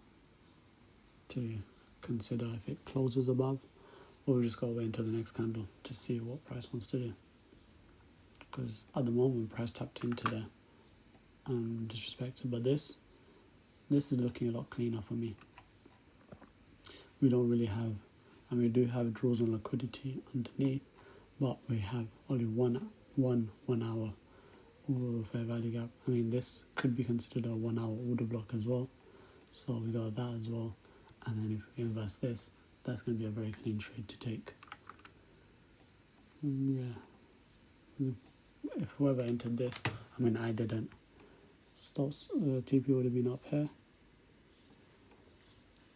to consider if it closes above, or we just gotta wait until the next candle to see what price wants to do. Because at the moment, price tapped into there and disrespected, but this is looking a lot cleaner for me. We don't really have, and we do have draws on liquidity underneath, but we have only one hour fair value gap. I mean, this could be considered a 1 hour order block as well, so we got that as well. And then if we invest this, that's going to be a very clean trade to take. Yeah, if whoever entered this, I mean, I didn't. Stops, TP would have been up here.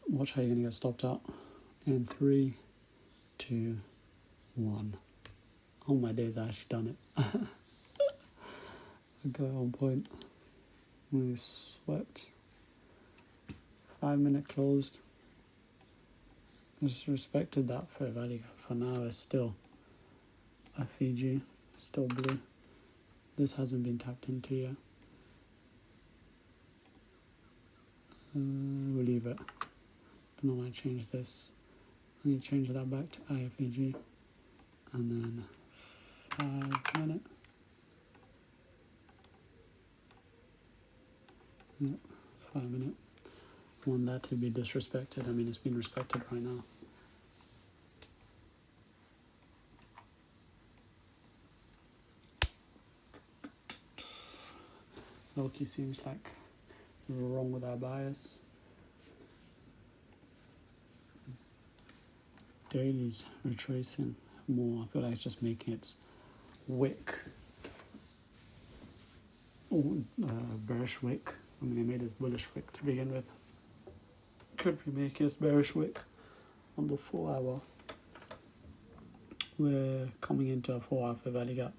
Watch how you're going to get stopped out in 3, 2, 1. Oh my days, I actually done it. I got on point. We swept. 5 minute closed. Just respected that fair value gap. For now, it's still a Fiji, still blue. This hasn't been tapped into yet. We'll leave it. Don't know why I changed this. I need to change that back to IFEG. And then 5 minute. Yep, 5 minute. Want that to be disrespected. I mean, it's been respected right now. Loki seems like we're wrong with our bias. Daily's retracing more. I feel like it's just making its wick, bearish wick. I mean, they made it bullish wick to begin with. Could be making its bearish wick on the 4 hour. We're coming into a 4 hour fair value gap,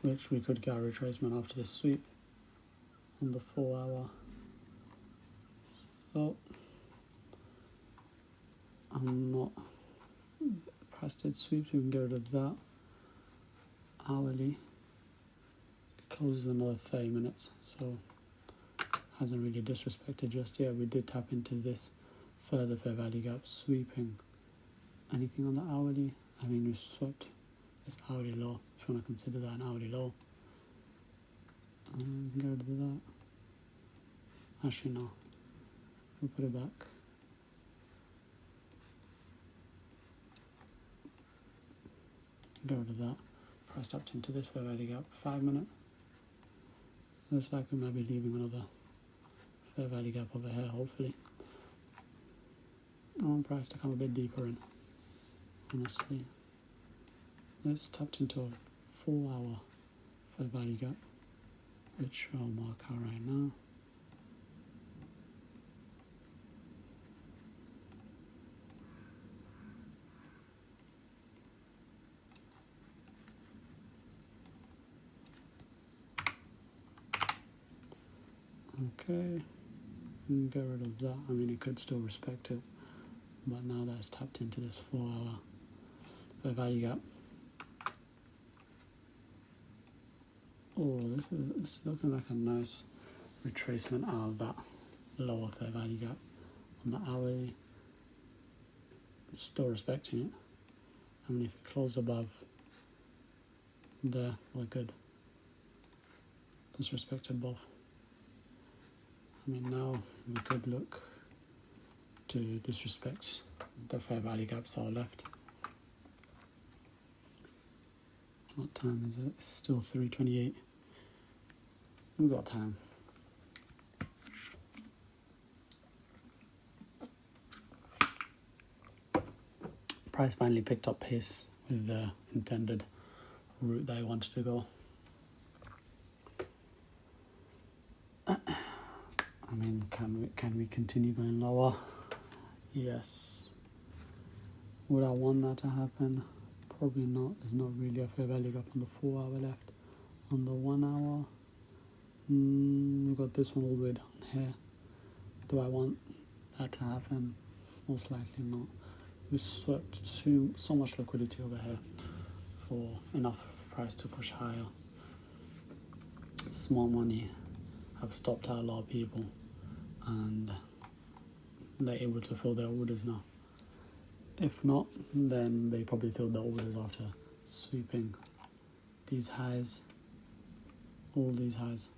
which we could get a retracement after this sweep on the 4 hour. So I'm not price did sweeps, we can get rid of that. Hourly, it closes another 30 minutes, so hasn't really disrespected just yet. We did tap into this further fair value gap, sweeping anything on the hourly. I mean, we swept this hourly low, if you want to consider that an hourly low. We can get rid of that. Actually, no. We'll put it back. Get rid of that. Price tapped into this fair value gap. 5 minute. Looks like we might be leaving another fair value gap over here, hopefully. I want price to come a bit deeper in, honestly. Let's tapped into a 4 hour fair value gap, which I'll mark out right now. Okay, get rid of that. I mean, it could still respect it, but now that it's tapped into this 4 hour fair value gap. Oh, this is looking like a nice retracement out of that lower fair value gap. On the hourly, it's still respecting it. I mean, if it closes above there, we're good. It's respected both. I mean, now we could look to disrespect the fair value gaps that are left. What time is it? It's still 3:28. We've got time. Price finally picked up pace with the intended route that I wanted to go. I mean, can we continue going lower? Yes. Would I want that to happen? Probably not. There's not really a fair value gap on the 4 hour left. On the 1 hour, we've got this one all the way down here. Do I want that to happen? Most likely not. We swept so much liquidity over here for enough price to push higher. Small money have stopped out a lot of people, and they're able to fill their orders now. If not, then they probably filled their orders after sweeping these highs, all these highs.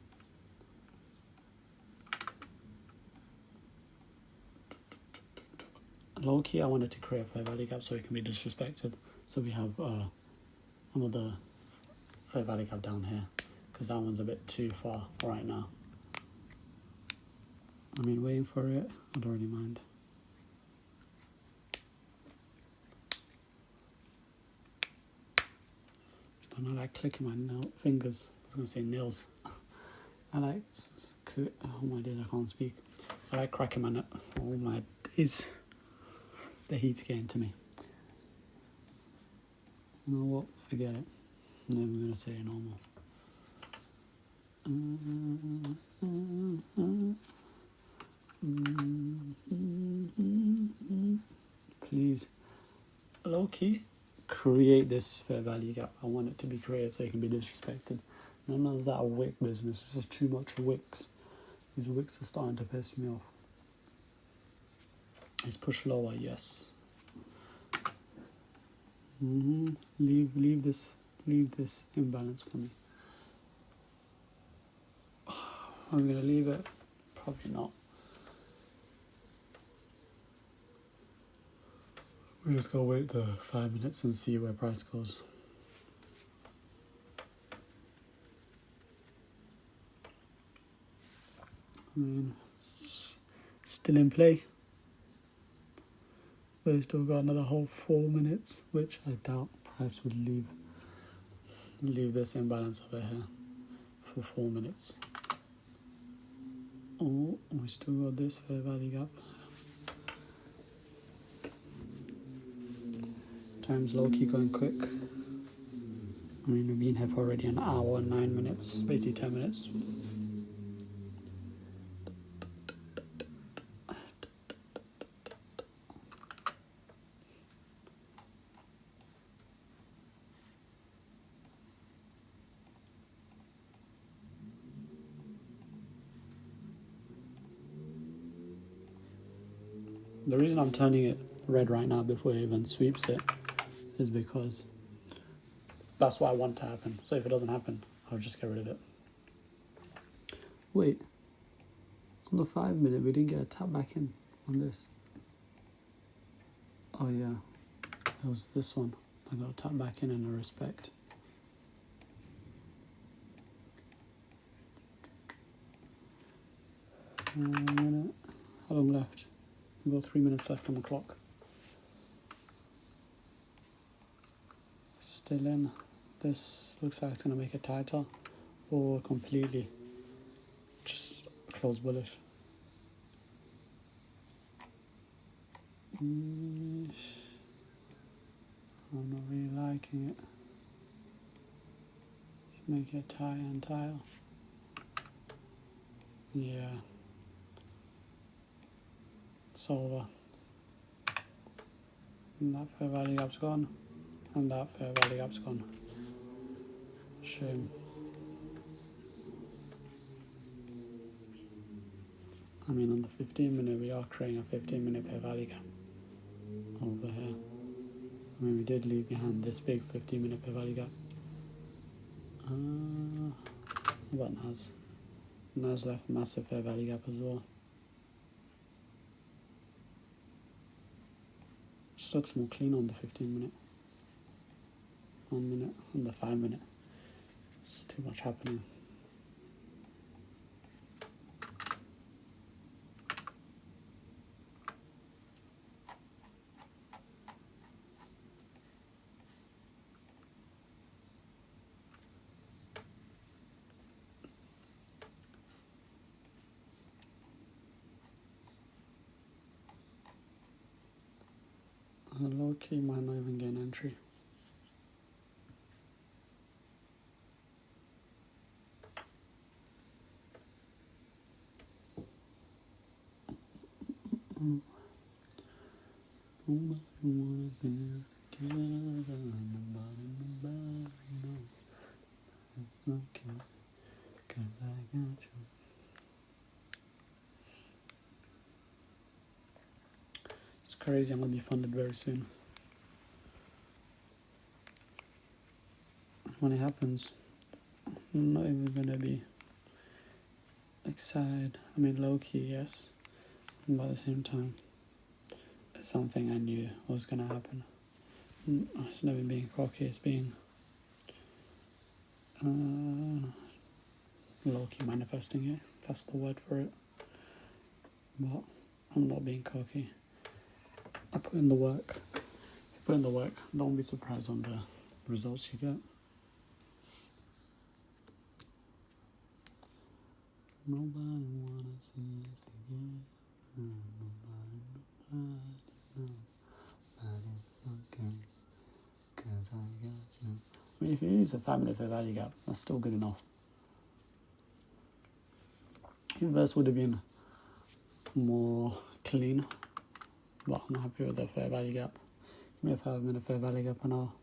Low key, I wanted to create a fair value gap so it can be disrespected. So we have another fair value gap down here, because that one's a bit too far right now. I mean, waiting for it, I don't really mind. Don't I like clicking my fingers? I was going to say nails. I like, oh my days, I can't speak. I like cracking my nut. Oh my days. The heat's getting to me. You know what? Forget it. I'm never going to say it normal. Please, low key, create this fair value gap. I want it to be created so it can be disrespected. None of that wick business. This is too much wicks. These wicks are starting to piss me off. Let's push lower, yes. Leave this imbalance for me. I'm gonna leave it. Probably not. We're just gonna wait the 5 minutes and see where price goes. I mean, still in play. But it's still got another whole 4 minutes, which I doubt price would leave this imbalance over here for 4 minutes. Oh, we still got this fair value gap. Time's low-key going quick. I mean, we've been here for already an hour and 9 minutes, basically 10 minutes. The reason I'm turning it red right now before it even sweeps it is because that's what I want to happen. So if it doesn't happen, I'll just get rid of it. Wait, on the 5 minute, we didn't get a tap back in on this. Oh yeah, it was this one. I got a tap back in a respect. How long left? We've got 3 minutes left on the clock. Still in. This looks like it's going to make it tighter or completely just close bullish. I'm not really liking it. Just make it tie and tile. Yeah. It's over. And that fair value gap's gone. And that fair value gap's gone. Shame. I mean, on the 15 minute, we are creating a 15 minute fair value gap over here. I mean, we did leave behind this big 15 minute fair value gap. What about NAS? NAS left massive fair value gap as well. Just looks more clean on the 15 minute. 1 minute, on the 5 minute. It's too much happening. Low key might not even get an entry. Nobody wants us together. Nobody knows. It's okay, 'cause I got you. It's crazy, I'm gonna be funded very soon. When it happens, I'm not even gonna be excited. I mean, low key, yes, but at the same time, it's something I knew was gonna happen. It's never being cocky, it's being low key manifesting it. That's the word for it. But I'm not being cocky. I put in the work. If you put in the work, don't be surprised on the results you get. Nobody wanna see us together. Nobody knows. But it's okay, 'cause I got you. I mean, if you use a 5 minute fair value gap, that's still good enough. Inverse would have been more clean, but I'm happy with the fair value gap. Give me a 5 minute fair value gap and I'll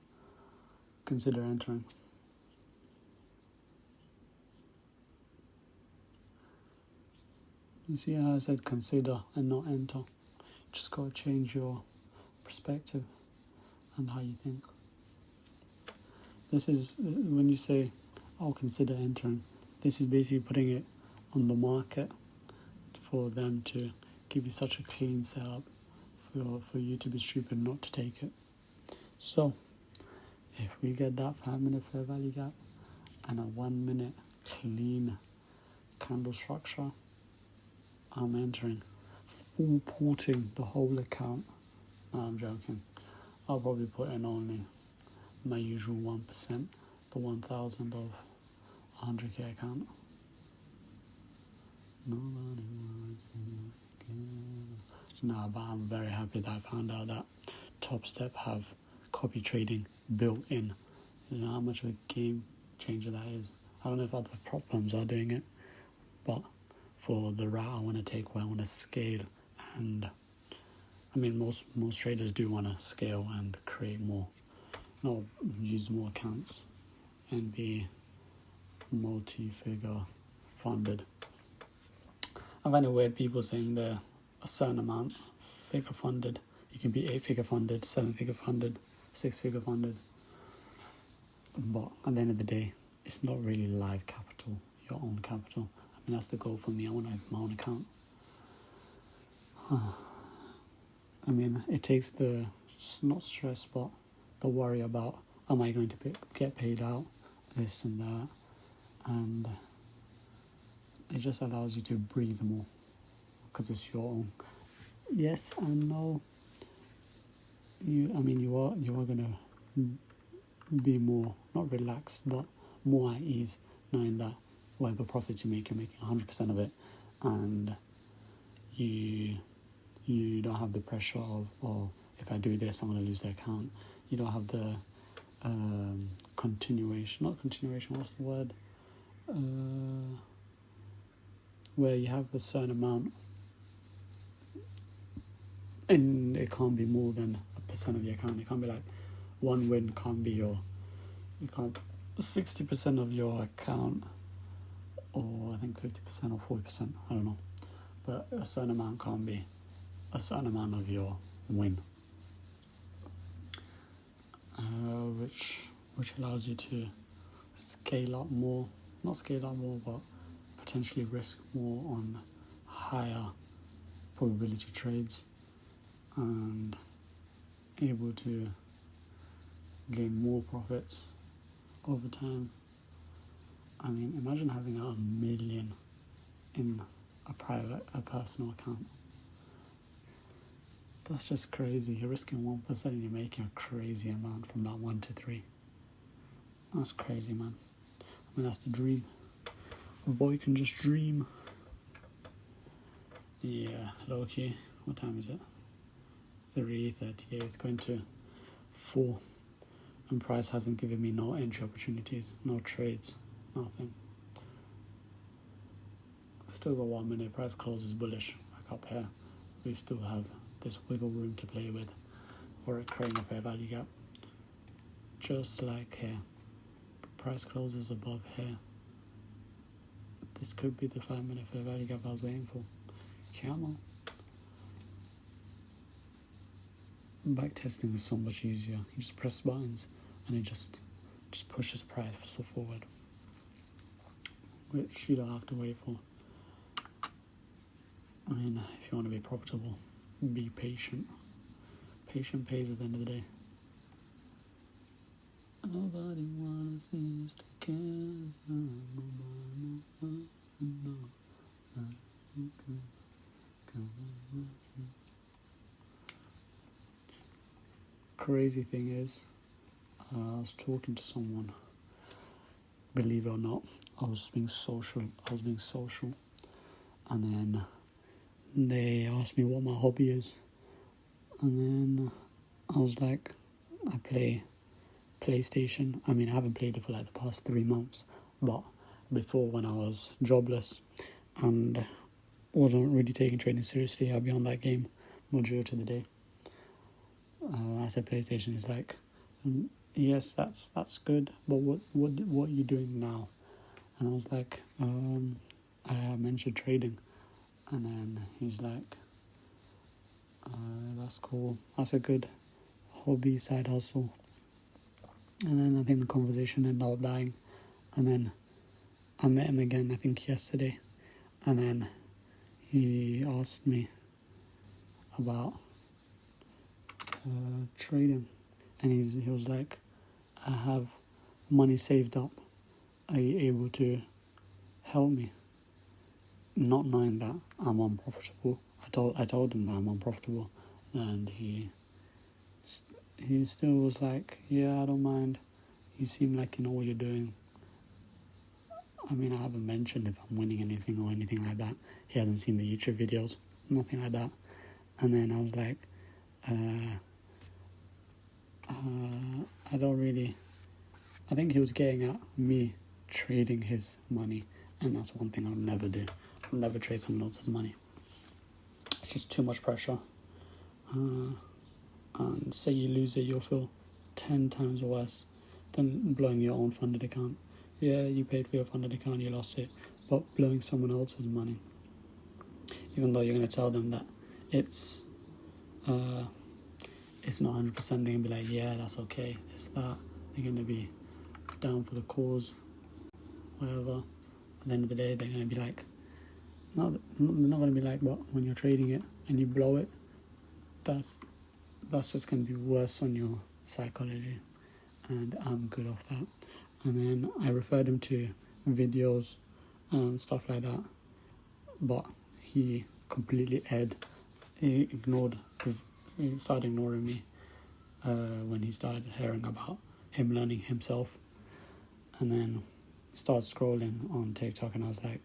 consider entering. You see how I said consider and not enter? Just gotta change your perspective and how you think. This is when you say, I'll consider entering, this is basically putting it on the market for them to give you such a clean setup for you to be stupid not to take it. So, if we get that 5 minute fair value gap and a 1 minute clean candle structure, I'm entering, full porting the whole account. No, I'm joking. I'll probably put in only my usual 1%, the 1,000 of 100k account. Nobody wants to together. Nah, but I'm very happy that I found out that Top Step have copy trading built in. You know how much of a game changer that is. I don't know if other prop firms are doing it, but for the route I want to take, where I want to scale, and I mean most traders do want to scale and create more, no, use more accounts and be multi-figure funded. I find it weird people saying they're a certain amount figure funded. You can be 8-figure funded, 7-figure funded, 6-figure funded, but at the end of the day, it's not really live capital, your own capital. I mean, that's the goal for me. I want to have my own account. I mean, it takes the, not stress, but the worry about, am I going to get paid out, this and that, and it just allows you to breathe more, because it's your own. Yes and no. You are going to be more, not relaxed, but more at ease, knowing that whatever profits you make, you're making 100% of it, and you don't have the pressure of, oh, if I do this, I'm going to lose the account. You don't have the continuation, not continuation, what's the word? where you have a certain amount, and it can't be more than a percent of your account. It can't be like one win can't be you can't 60% of your account, or I think 50% or 40%, I don't know, but a certain amount can't be a certain amount of your win, which allows you to scale up more, not scale up more, but potentially risk more on higher probability trades and able to gain more profits over time. I mean, imagine having $1 million in a personal account. That's just crazy. You're risking 1% and you're making a crazy amount from that 1 to 3. That's crazy, man. I mean, that's the dream. A boy can just dream. Yeah, low key. What time is it? 3:38. It's going to 4. And price hasn't given me no entry opportunities, no trades, nothing. I've still got 1 minute. Price closes bullish back up here. We still have this wiggle room to play with for it creating a fair value gap. Just like here. Price closes above here. This could be the 5 minute fair value gap I was waiting for. Come on. Back testing is so much easier. You just press buttons and it just pushes price forward, which you don't have to wait for. I mean, if you want to be profitable, be patient. Patient pays at the end of the day. Nobody wants us together. Crazy thing is, I was talking to someone. Believe it or not, I was being social, and then they asked me what my hobby is, and then I was like, I play PlayStation. I mean, I haven't played it for like the past 3 months, but before, when I was jobless and wasn't really taking trading seriously, I'd be on that game majority of the day. I said PlayStation is like, yes, that's good, but what are you doing now? And I was like, I mentioned trading, and then he's like, that's cool, that's a good hobby, side hustle. And then I think the conversation ended up dying, and then I met him again, I think yesterday, and then he asked me about trading, and he was like, I have money saved up, are you able to help me? Not knowing that I'm unprofitable. I told him that I'm unprofitable, and he still was like, yeah, I don't mind, you seem like you know what you're doing. I mean, I haven't mentioned if I'm winning anything or anything like that. He hasn't seen the YouTube videos, nothing like that. And then I was like, I think he was getting at me trading his money, and that's one thing I would never do. I'll never trade someone else's money. It's just too much pressure. And say you lose it, you'll feel 10 times worse than blowing your own funded account. Yeah, you paid for your funded account, you lost it, but blowing someone else's money, even though you're going to tell them that it's not 100%, they're going to be like, yeah, that's okay, it's that. They're going to be down for the cause, whatever. At the end of the day, they're going to be like, no, they're not going to be like, but when you're trading it and you blow it, that's just going to be worse on your psychology, and I'm good off that. And then I referred him to videos and stuff like that, but he completely he started ignoring me when he started hearing about him learning himself, and then started scrolling on TikTok, and I was like,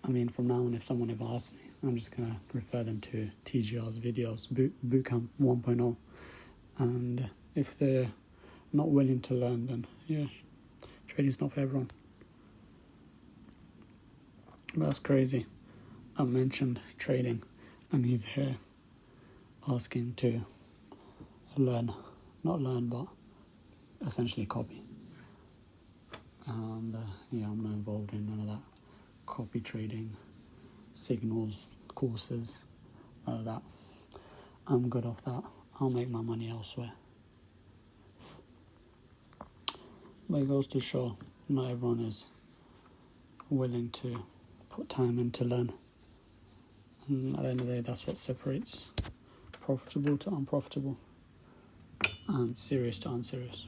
I mean, from now on, if someone ever asks me, I'm just going to refer them to TGR's videos, Bootcamp 1.0, and if they're not willing to learn, then yeah, trading's not for everyone. That's crazy. I mentioned trading, and he's here asking to not learn, but essentially copy. And yeah, I'm not involved in none of that copy trading, signals, courses, none of that. I'm good off that. I'll make my money elsewhere. But it goes to show not everyone is willing to put time in to learn. And at the end of the day, that's what separates profitable to unprofitable and serious to unserious.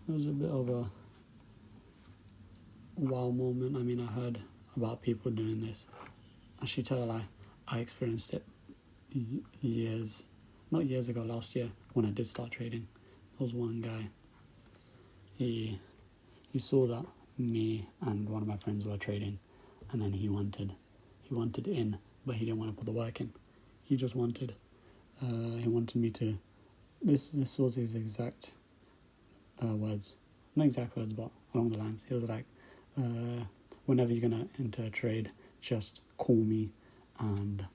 It was a bit of a wow moment. I mean, I heard about people doing this. Actually, tell a lie, I experienced it not years ago, last year when I did start trading. There was one guy, he saw that me and one of my friends were trading, and then he wanted in, but he didn't want to put the work in. He just wanted me to, this was his exact words, not exact words, but along the lines. He was like, whenever you're gonna enter a trade, just call me and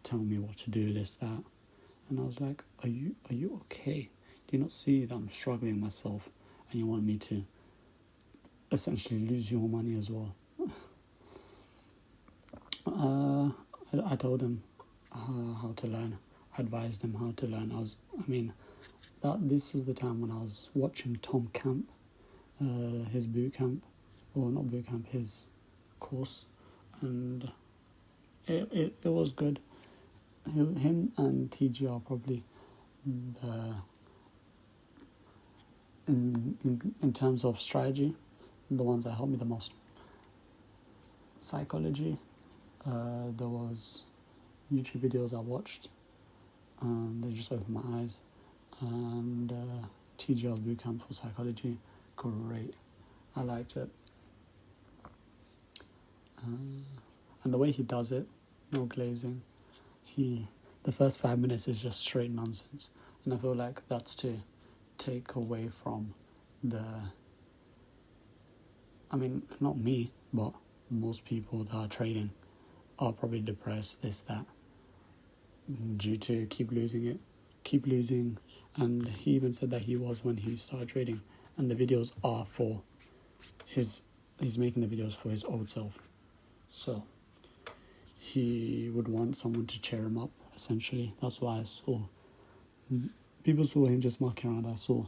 tell me what to do, this, that. And I was like, are you okay? Do you not see that I'm struggling myself, and you want me to essentially lose your money as well? I told him how to learn. I advised him how to learn. This was the time when I was watching Tom Camp, his boot camp, or not boot camp, his course, and it was good. Him and TG are probably the, in terms of strategy, the ones that helped me the most. Psychology, there was YouTube videos I watched, and they just opened my eyes. And TGL's bootcamp for psychology, great. I liked it. And the way he does it, no glazing. The first 5 minutes is just straight nonsense, and I feel like that's to take away from not me, but most people that are trading are probably depressed, this, that, due to keep losing, and he even said that he was when he started trading, and the videos are for he's making the videos for his old self, so he would want someone to cheer him up, essentially. That's why I saw people saw him just mucking around. I saw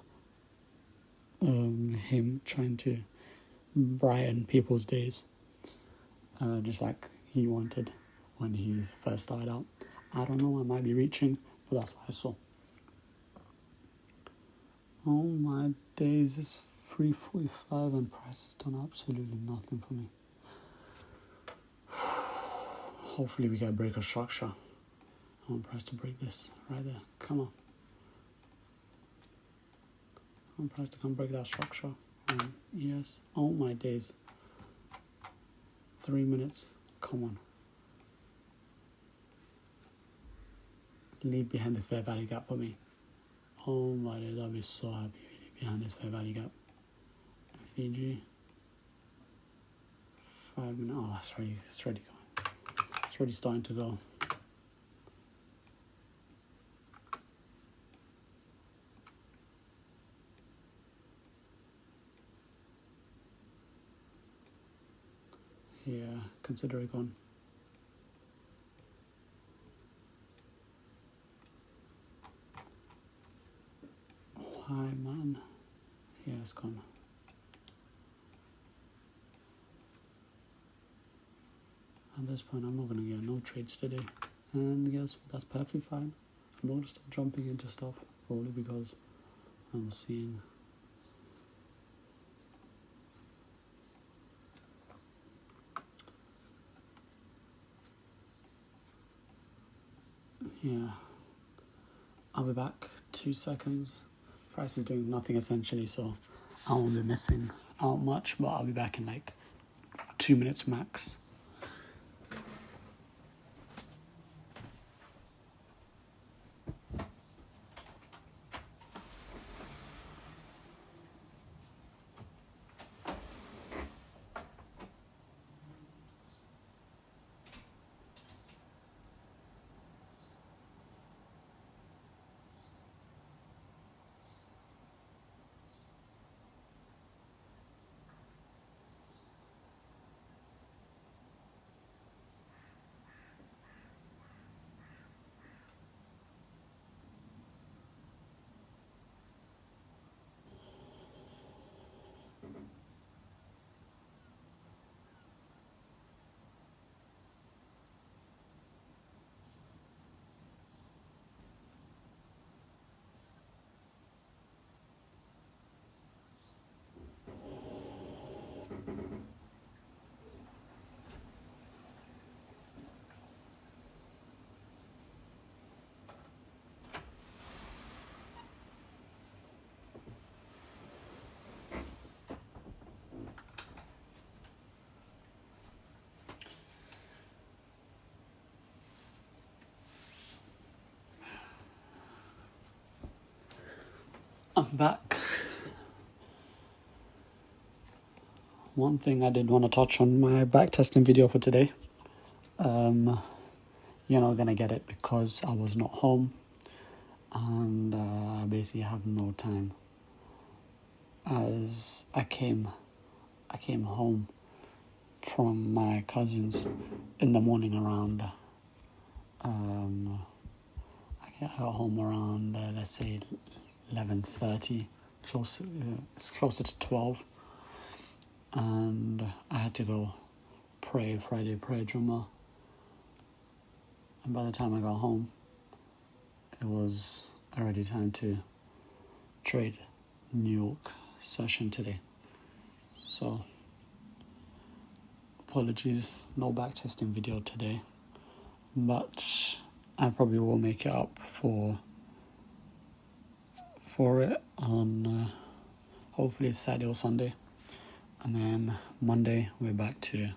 him trying to brighten people's days, just like he wanted when he first started out. I don't know, I might be reaching, but that's what I saw. Oh my days, it's 3:45 and price has done absolutely nothing for me. Hopefully we get a break of structure. I want price to break this right there. Come on. I want price to come break that structure. Yes. Oh my days. 3 minutes. Come on. Leave behind this fair value gap for me. Oh my days, I'll be so happy if you leave behind this fair value gap. FEG. 5 minutes. Oh, it's already going. It's already starting to go. Yeah, consider it gone. Why, man? Yeah, it's gone. At this point, I'm not going to get no trades today. And guess what? That's perfectly fine. I'm not going to start jumping into stuff only because I'm seeing yeah. I'll be back 2 seconds. Price is doing nothing essentially, so I won't be missing out much, but I'll be back in like 2 minutes max. I'm back. One thing I did want to touch on my back testing video for today. You're not gonna get it because I was not home, and I basically have no time. As I came home from my cousins in the morning around. I got home around let's say 11:30. It's closer to 12, and I had to go pray Friday prayer Jummah. And by the time I got home, it was already time to trade New York session today. So apologies, no backtesting video today, but I probably will make it up for it on hopefully Saturday or Sunday, and then Monday we're back to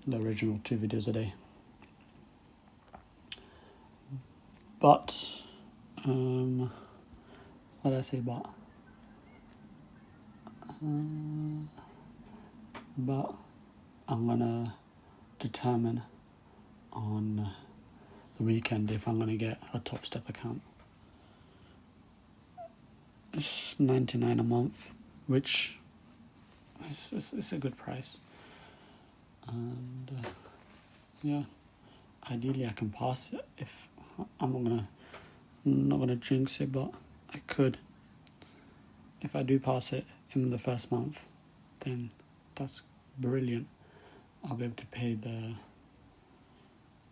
the original 2 videos a day. But what did I say about? But I'm gonna determine on the weekend if I'm gonna get a Top Step account. It's $99 a month, which is a good price. And yeah, ideally I can pass it. If I'm not gonna jinx it, but I could. If I do pass it in the first month, then that's brilliant. I'll be able to pay the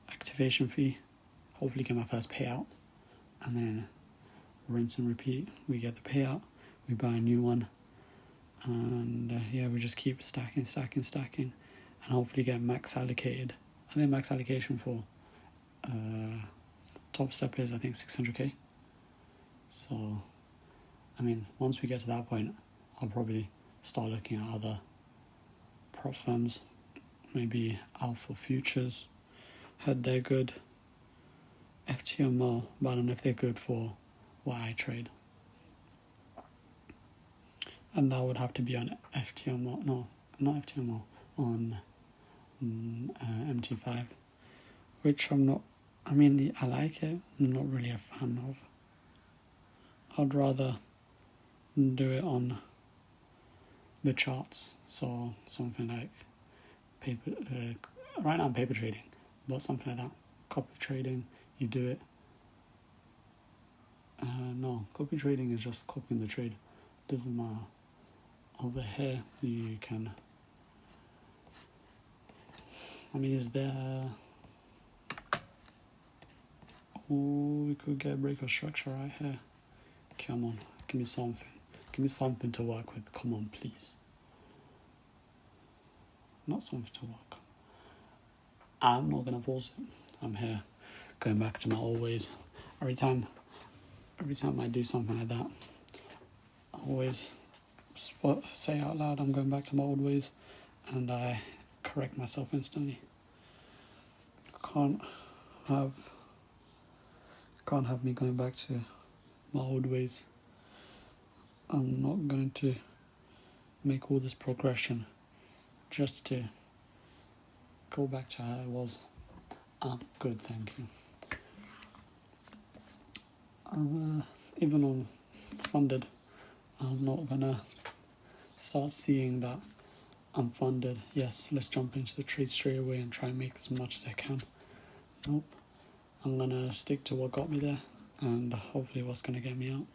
activation fee, hopefully get my first payout, and then rinse and repeat. We get the payout, we buy a new one, and we just keep stacking, and hopefully get max allocated. I think max allocation for Top Step is I think 600k. So I mean, once we get to that point, I'll probably start looking at other prop firms, maybe Alpha Futures. Heard they're good. FTMO, but I don't know if they're good for what I trade. And that would have to be on FTMO, no, not FTMO, on MT5, which I'm not, I mean, I like it, I'm not really a fan of. I'd rather do it on the charts, so something like paper, right now I'm paper trading, but something like that, copy trading, you do it. No, copy trading is just copying the trade, doesn't matter. Over here you can, I mean, is there, we could get a break of structure right here. Come on, give me something to work with, come on please. Not something to work on. I'm not gonna force it. I'm here, going back to my old ways. Every time I do something like that, I always say out loud, I'm going back to my old ways, and I correct myself instantly. Can't have me going back to my old ways. I'm not going to make all this progression just to go back to how it was. I'm good, thank you. Even on funded, I'm not gonna start seeing that I'm funded. Yes, let's jump into the trade straight away and try and make as much as I can. Nope. I'm gonna stick to what got me there, and hopefully what's gonna get me out.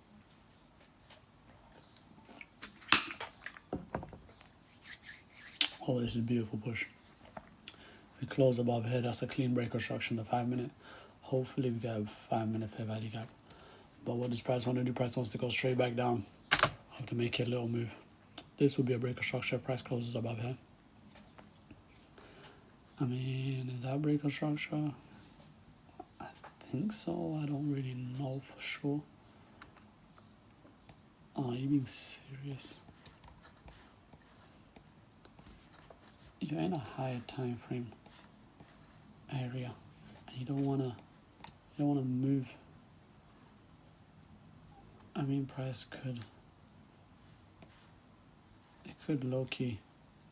Oh, this is a beautiful push. If we close above here, that's a clean break construction, the 5 minute. Hopefully we get a 5 minute fair value gap. But what does price want to do? Price wants to go straight back down. I have to make it a little move. This will be a break of structure. Price closes above here. I mean, is that break of structure? I think so. I don't really know for sure. Oh, are you being serious? You're in a higher time frame area, and you don't wanna move I mean, price could low-key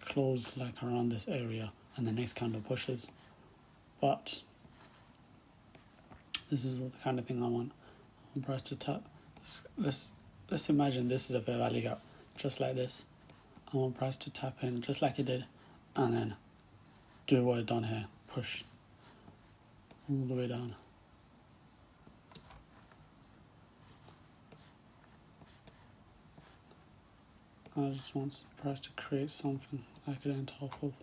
close like around this area and the next candle pushes, but this is the kind of thing I want price to tap. Let's imagine this is a fair value gap, just like this. I want price to tap in just like it did, and then do what it done here, push all the way down. I just want price to create something I could end top of.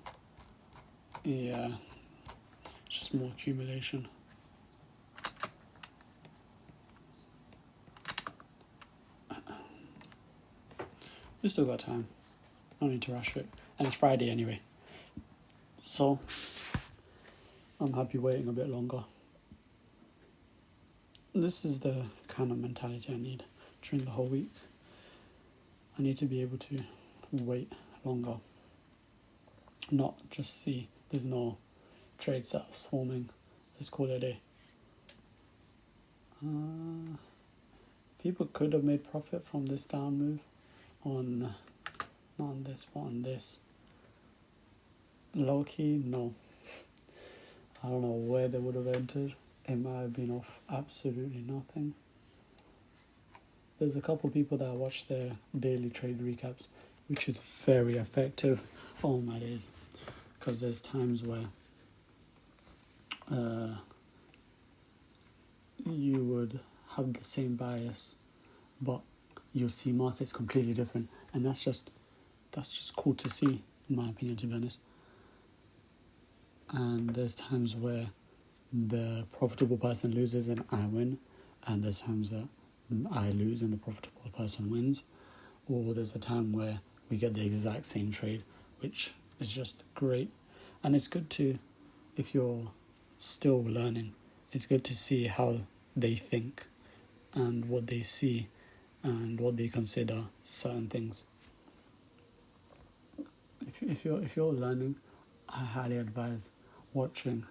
Yeah, just more accumulation. We still got time. No need to rush it. And it's Friday anyway. So, I'm happy waiting a bit longer. This is the kind of mentality I need during the whole week. I need to be able to wait longer. Not just see there's no trade setups forming. Let's call it a day. People could have made profit from this down move on, not on this, but on this. Low key, no. I don't know where they would have entered. It might have been off absolutely nothing. There's a couple people that I watch their daily trade recaps, which is very effective. Oh my days. Because there's times where you would have the same bias, but you'll see markets completely different, and that's just cool to see, in my opinion, to be honest. And there's times where the profitable person loses and I win, and there's times that I lose and the profitable person wins, or there's a time where we get the exact same trade, which is just great. And it's good to, if you're still learning, it's good to see how they think and what they see and what they consider certain things. If you're learning, I highly advise watching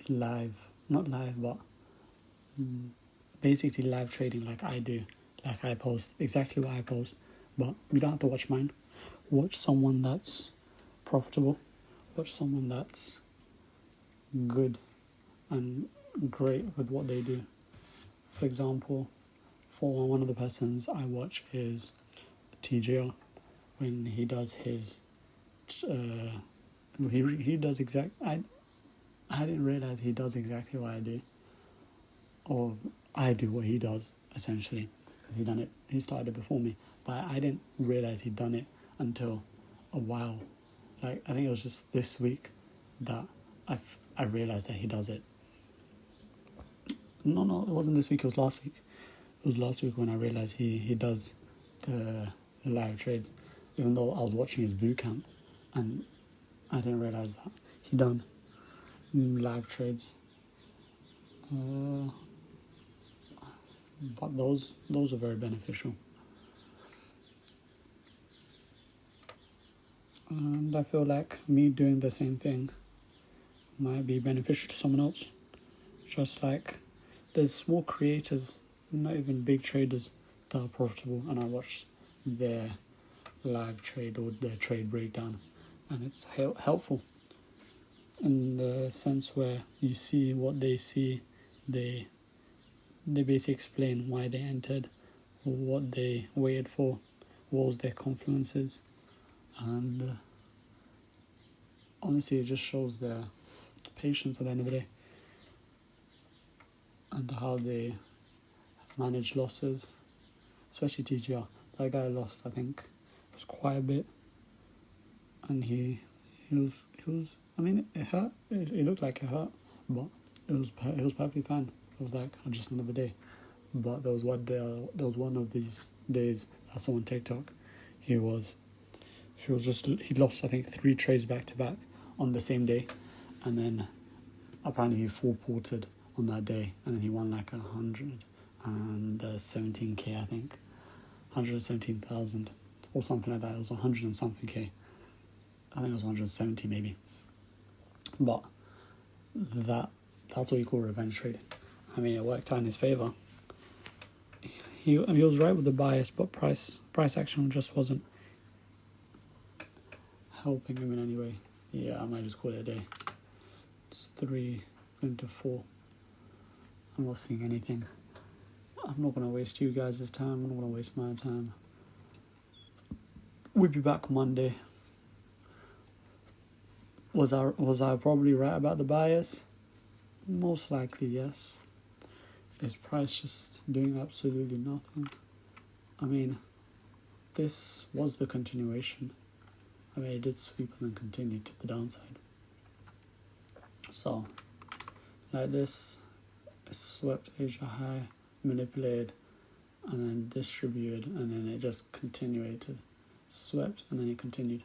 live, not live, but basically live trading like I do, like I post exactly what I post, but you don't have to watch mine. Watch someone that's profitable, watch someone that's good and great with what they do. For example, for one of the persons I watch is TGR. When he does his he does I didn't realize he does exactly what I do, or I do what he does essentially, because he started it before me, but I didn't realize he'd done it until a while. Like, I think it was just this week that I realized that he does it. No, it wasn't this week, it was last week. It was last week when I realized he does the live trades, even though I was watching his boot camp, and I didn't realize that he done live trades. But those are very beneficial. And I feel like me doing the same thing might be beneficial to someone else. Just like there's small creators, not even big traders, that are profitable, and I watch their live trade or their trade breakdown, and it's helpful in the sense where you see what they see. They basically explain why they entered, or what they waited for, what was their confluences, and honestly it just shows their patience at the end of the day and how they manage losses, especially TGR. That guy lost, I think, it was quite a bit, and he was. I mean, it hurt. It looked like it hurt, but it was perfectly fine. It was like just another day. But there was one of these days I saw on TikTok. He lost, I think, 3 trades back to back on the same day, and then apparently he full ported on that day, and then he won like 117k, I think, 117,000 or something like that. It was 100 and something k. I think it was 170 maybe. But that's what you call revenge trading. I mean, it worked out in his favor. he was right with the bias, but price action just wasn't helping him in any way. Yeah, I might just call it a day. It's 3 into 4. I'm not seeing anything. I'm not gonna waste you guys' time. I'm not gonna waste my time. We'll be back Monday. Was I probably right about the bias? Most likely, yes. Is price just doing absolutely nothing? I mean, this was the continuation. I mean, it did sweep and then continued to the downside. So, like this, it swept Asia high, manipulated, and then distributed, and then it just continuated. Swept, and then it continued.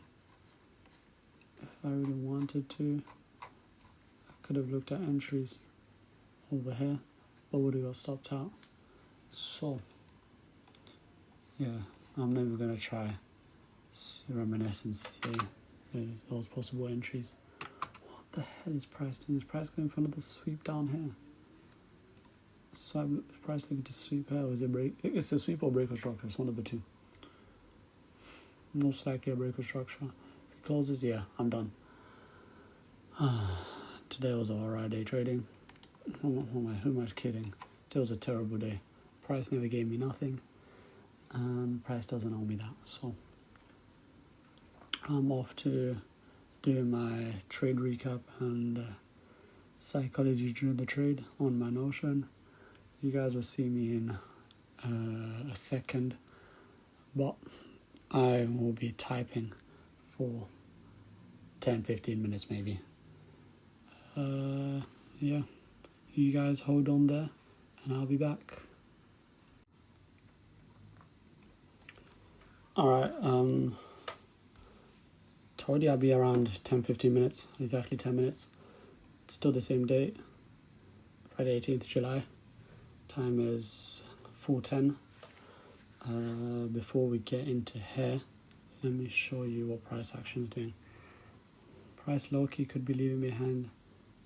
If I really wanted to, I could have looked at entries over here, but would have got stopped out. So, yeah, I'm never going to try reminisce and see those possible entries. What the hell is price doing? Is price going for another sweep down here? So price looking to sweep here, or is it break? It's a sweep or breaker structure. It's one of the two. Most likely a breaker structure. If it closes, yeah, I'm done. Today was an alright day trading. Who am I kidding? Today was a terrible day. Price never gave me nothing, and price doesn't owe me that. So I'm off to do my trade recap and psychology during the trade on my Notion. You guys will see me in a second, but I will be typing for 10-15 minutes maybe. Yeah, you guys hold on there and I'll be back. Alright, told you I'll be around 10-15 minutes, exactly 10 minutes. It's still the same date, Friday 18th July. Time is 4:10. Before we get into here, let me show you what price action is doing. Price low-key could be leaving behind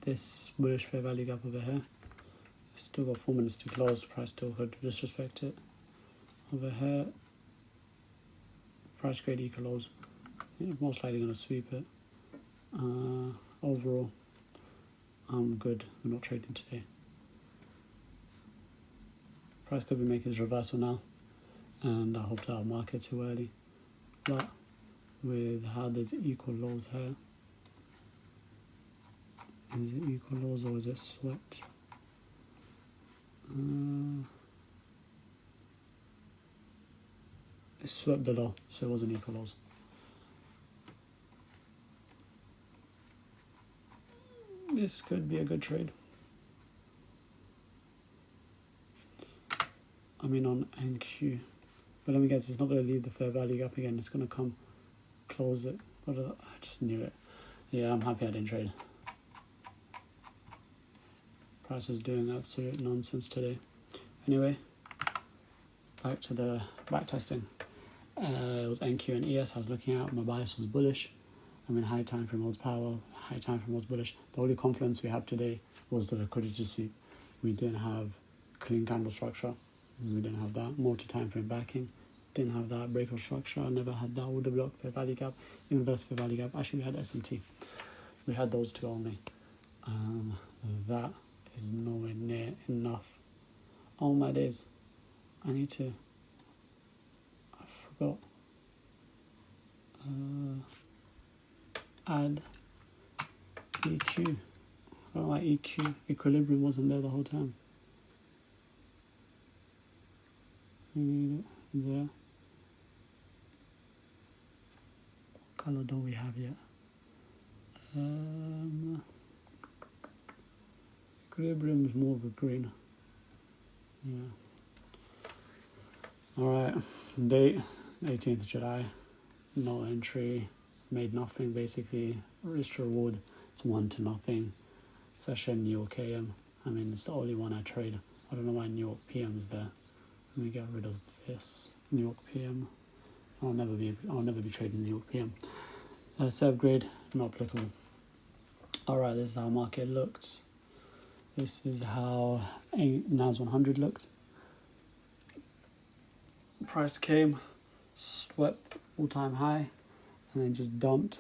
this bullish fair value gap over here. It's still got 4 minutes to close. Price still could disrespect it. Over here, price grade equal lows. Most likely going to sweep it. Overall, I'm good. We're not trading today. Price could be making his reversal now, and I hope to outmarket too early. But with how there's equal lows here, is it equal lows or is it swept? It swept the low, so it wasn't equal lows. This could be a good trade. I mean on NQ, but let me guess, it's not going to leave the fair value gap again. It's going to come close it. But I just knew it. Yeah, I'm happy I didn't trade. Price is doing absolute nonsense today. Anyway, back to the back testing. It was NQ and ES I was looking at. My bias was bullish. I mean, high time frame holds power, high time frame holds bullish. The only confluence we have today was the liquidity sweep. We didn't have clean candle structure. We didn't have that. Multi-time frame backing. Didn't have that. Breaker structure. I never had that. Order block, fair value gap, inverse fair value gap. Actually, we had S&T. We had those two only. That is nowhere near enough. Oh my days. I need to... I forgot. Add EQ. I don't like EQ. Equilibrium wasn't there the whole time. We need it there. What color don't we have yet? Equilibrium is more of a green. Yeah. Alright, date 18th July. No entry. Made nothing basically. Risk reward, it's 1-0. Session New York AM. I mean, it's the only one I trade. I don't know why New York PM is there. Let me get rid of this. New York PM. I'll never be trading New York PM. Serve grade, not applicable. Alright, this is how market looked. This is how NAS100 looked. Price came, swept all-time high, and then just dumped,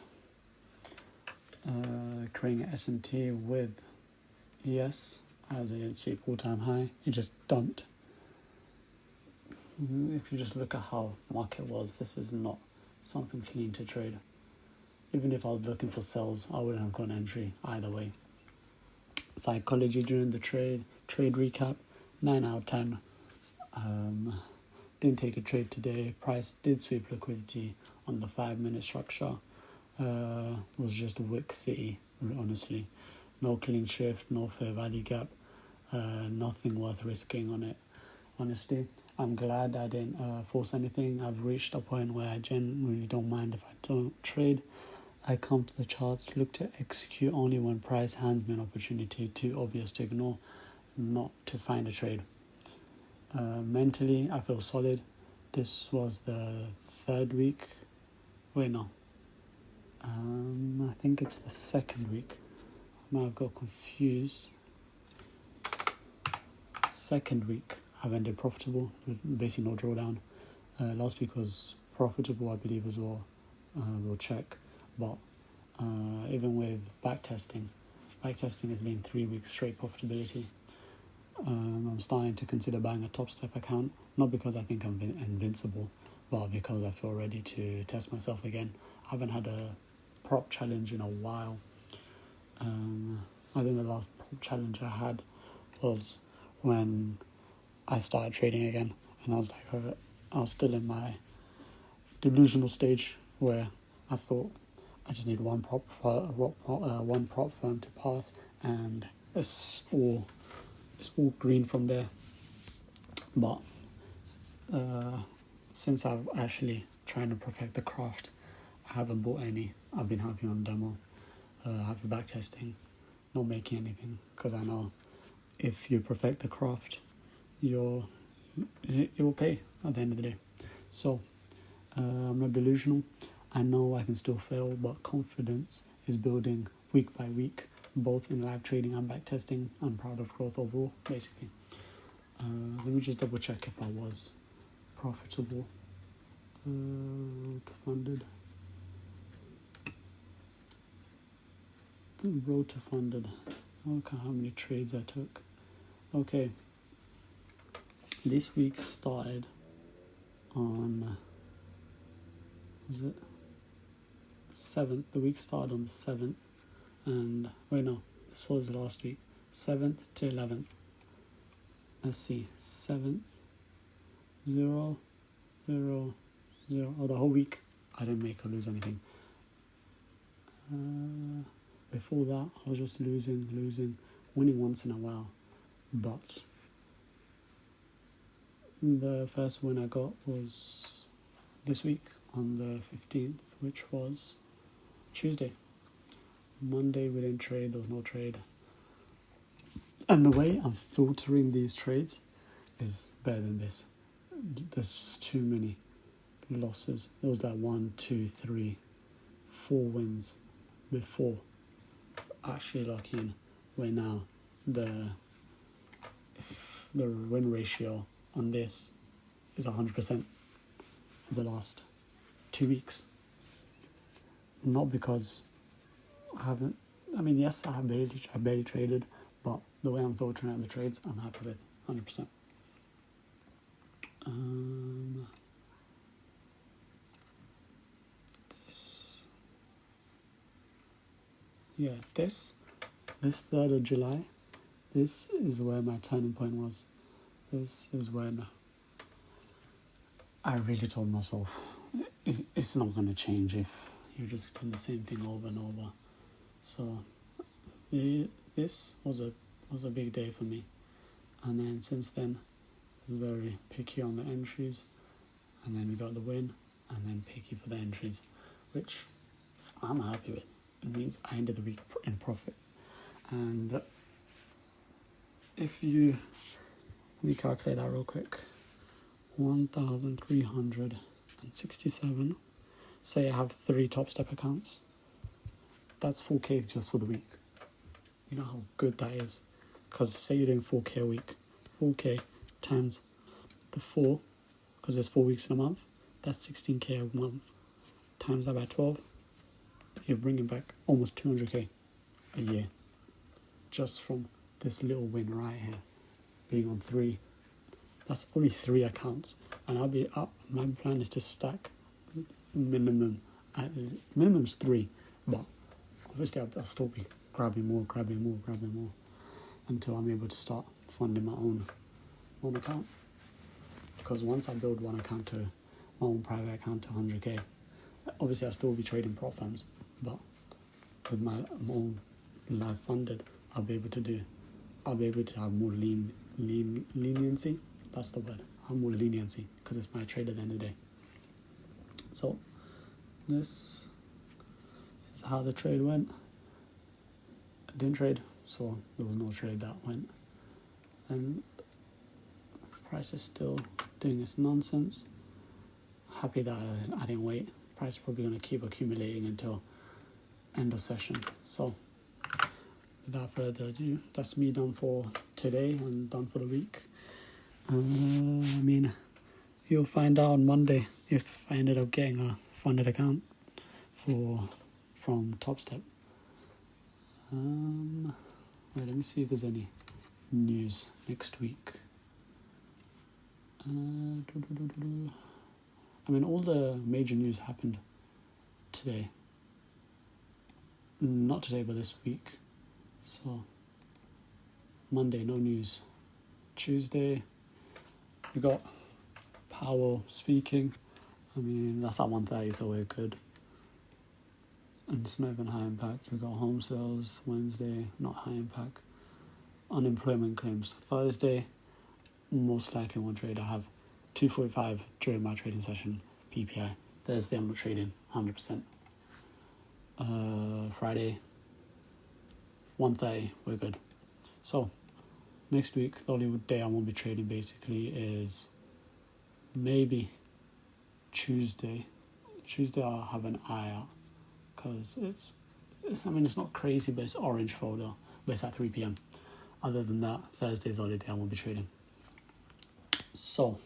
creating an S&T with ES, as it didn't sweep all-time high, it just dumped. If you just look at how market was, this is not something clean to trade. Even if I was looking for sells, I wouldn't have gone entry either way. Psychology during the trade recap, 9 out of 10. Didn't take a trade today. Price did sweep liquidity on the 5-minute structure. Was just wicks city, honestly. No clean shift, no fair value gap. Nothing worth risking on it, honestly. I'm glad I didn't force anything. I've reached a point where I genuinely don't mind if I don't trade. I come to the charts, look to execute only when price hands me an opportunity too obvious to ignore, not to find a trade. Mentally, I feel solid. This was the 3rd week. Wait, no. I think it's the 2nd week. I might have got confused. 2nd week, I've ended profitable, basically no drawdown. Last week was profitable, I believe, as well. We'll check. But even with backtesting has been 3 weeks straight profitability. I'm starting to consider buying a top step account, not because I think I'm invincible, but because I feel ready to test myself again. I haven't had a prop challenge in a while. I think the last prop challenge I had was when I started trading again, and I was like, I was still in my delusional stage where I thought I just need one prop firm to pass, and it's all green from there. But since I've actually trying to perfect the craft, I haven't bought any. I've been happy on demo, happy back testing, not making anything, because I know if you perfect the craft, it will pay at the end of the day. So I'm not delusional. I know I can still fail, but confidence is building week by week, both in live trading and back testing. I'm proud of growth overall, basically. Let me just double check if I was profitable. Funded. Road to funded. Look at how many trades I took. Okay. This week started on, was it 7th? The week started on the 7th, and wait, no, this was last week, 7th to 11th. Let's see, 7th, 0, 0, 0. Oh, the whole week I didn't make or lose anything. Before that, I was just losing, winning once in a while. But the first win I got was this week on the 15th, which was Tuesday. Monday we didn't trade, there was no trade. And the way I'm filtering these trades is better than this. There's too many losses. There was like 1, 2, 3, 4 wins before actually locking in, where now the win ratio on this is 100% for the last 2 weeks. Not because yes, I barely traded, but the way I'm filtering out the trades, I'm happy with 100%. This 3rd of July, this is where my turning point was. This is when I really told myself it's not going to change if you're just doing the same thing over and over. So this was a big day for me, and then since then, very picky on the entries, and then we got the win, and then picky for the entries, which I'm happy with. It means I ended the week in profit. And if you, let me calculate that real quick, 1,367, say I have 3 top step accounts, that's 4k just for the week. You know how good that is? Because say you're doing 4k a week, 4k times the 4, because there's 4 weeks in a month. That's 16k a month. Times that by 12, you're bringing back almost 200k a year just from this little win right here, being on 3. That's only 3 accounts, and I'll be up. My plan is to stack minimum's 3, but obviously I'll still be grabbing more until I'm able to start funding my own account. Because once I build one account to my own private account to 100k, obviously I'll still be trading prop firms, but with my own live funded, I'll be able to have more leniency. That's the word. Have more leniency because it's my trade at the end of the day. So this is how the trade went. I didn't trade, so there was no trade that went. And price is still doing its nonsense. Happy that I didn't wait. Price is probably going to keep accumulating until end of session. So without further ado, that's me done for today and done for the week. You'll find out on Monday if I ended up getting a funded account from TopStep. Let me see if there's any news next week. All the major news happened today. Not today, but this week. So, Monday, no news. Tuesday, we got Powell speaking. That's at 1:30, so we're good. And it's not even high impact. We got home sales Wednesday, not high impact. Unemployment claims Thursday. Most likely one trade. I have 2:45 during my trading session. PPI. Thursday I'm not trading 100%. Friday 1:30 we're good. So next week the only day I won't be trading basically is maybe Tuesday. I'll have an eye out because it's not crazy, but it's orange folder, but it's at 3 p.m. Other than that, Thursday's the only day I won't be trading. So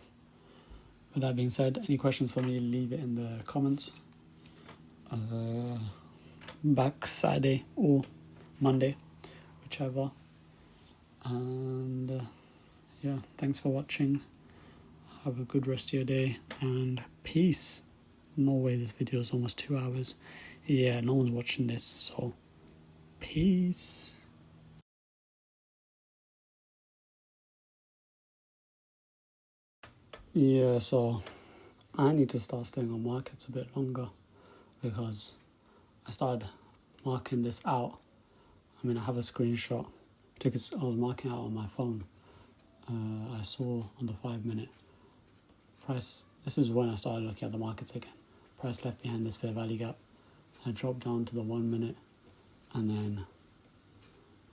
with that being said, any questions for me, leave it in the comments. Back Saturday or Monday, whichever. And thanks for watching. Have a good rest of your day and peace. No way this video is almost 2 hours. Yeah, no one's watching this, so peace. Yeah, so I need to start staying on markets a bit longer because I started marking this out. I have a screenshot. I was marking out on my phone. I saw on the 5-minute price. This is when I started looking at the markets again. Price left behind this fair value gap. I dropped down to the 1-minute, and then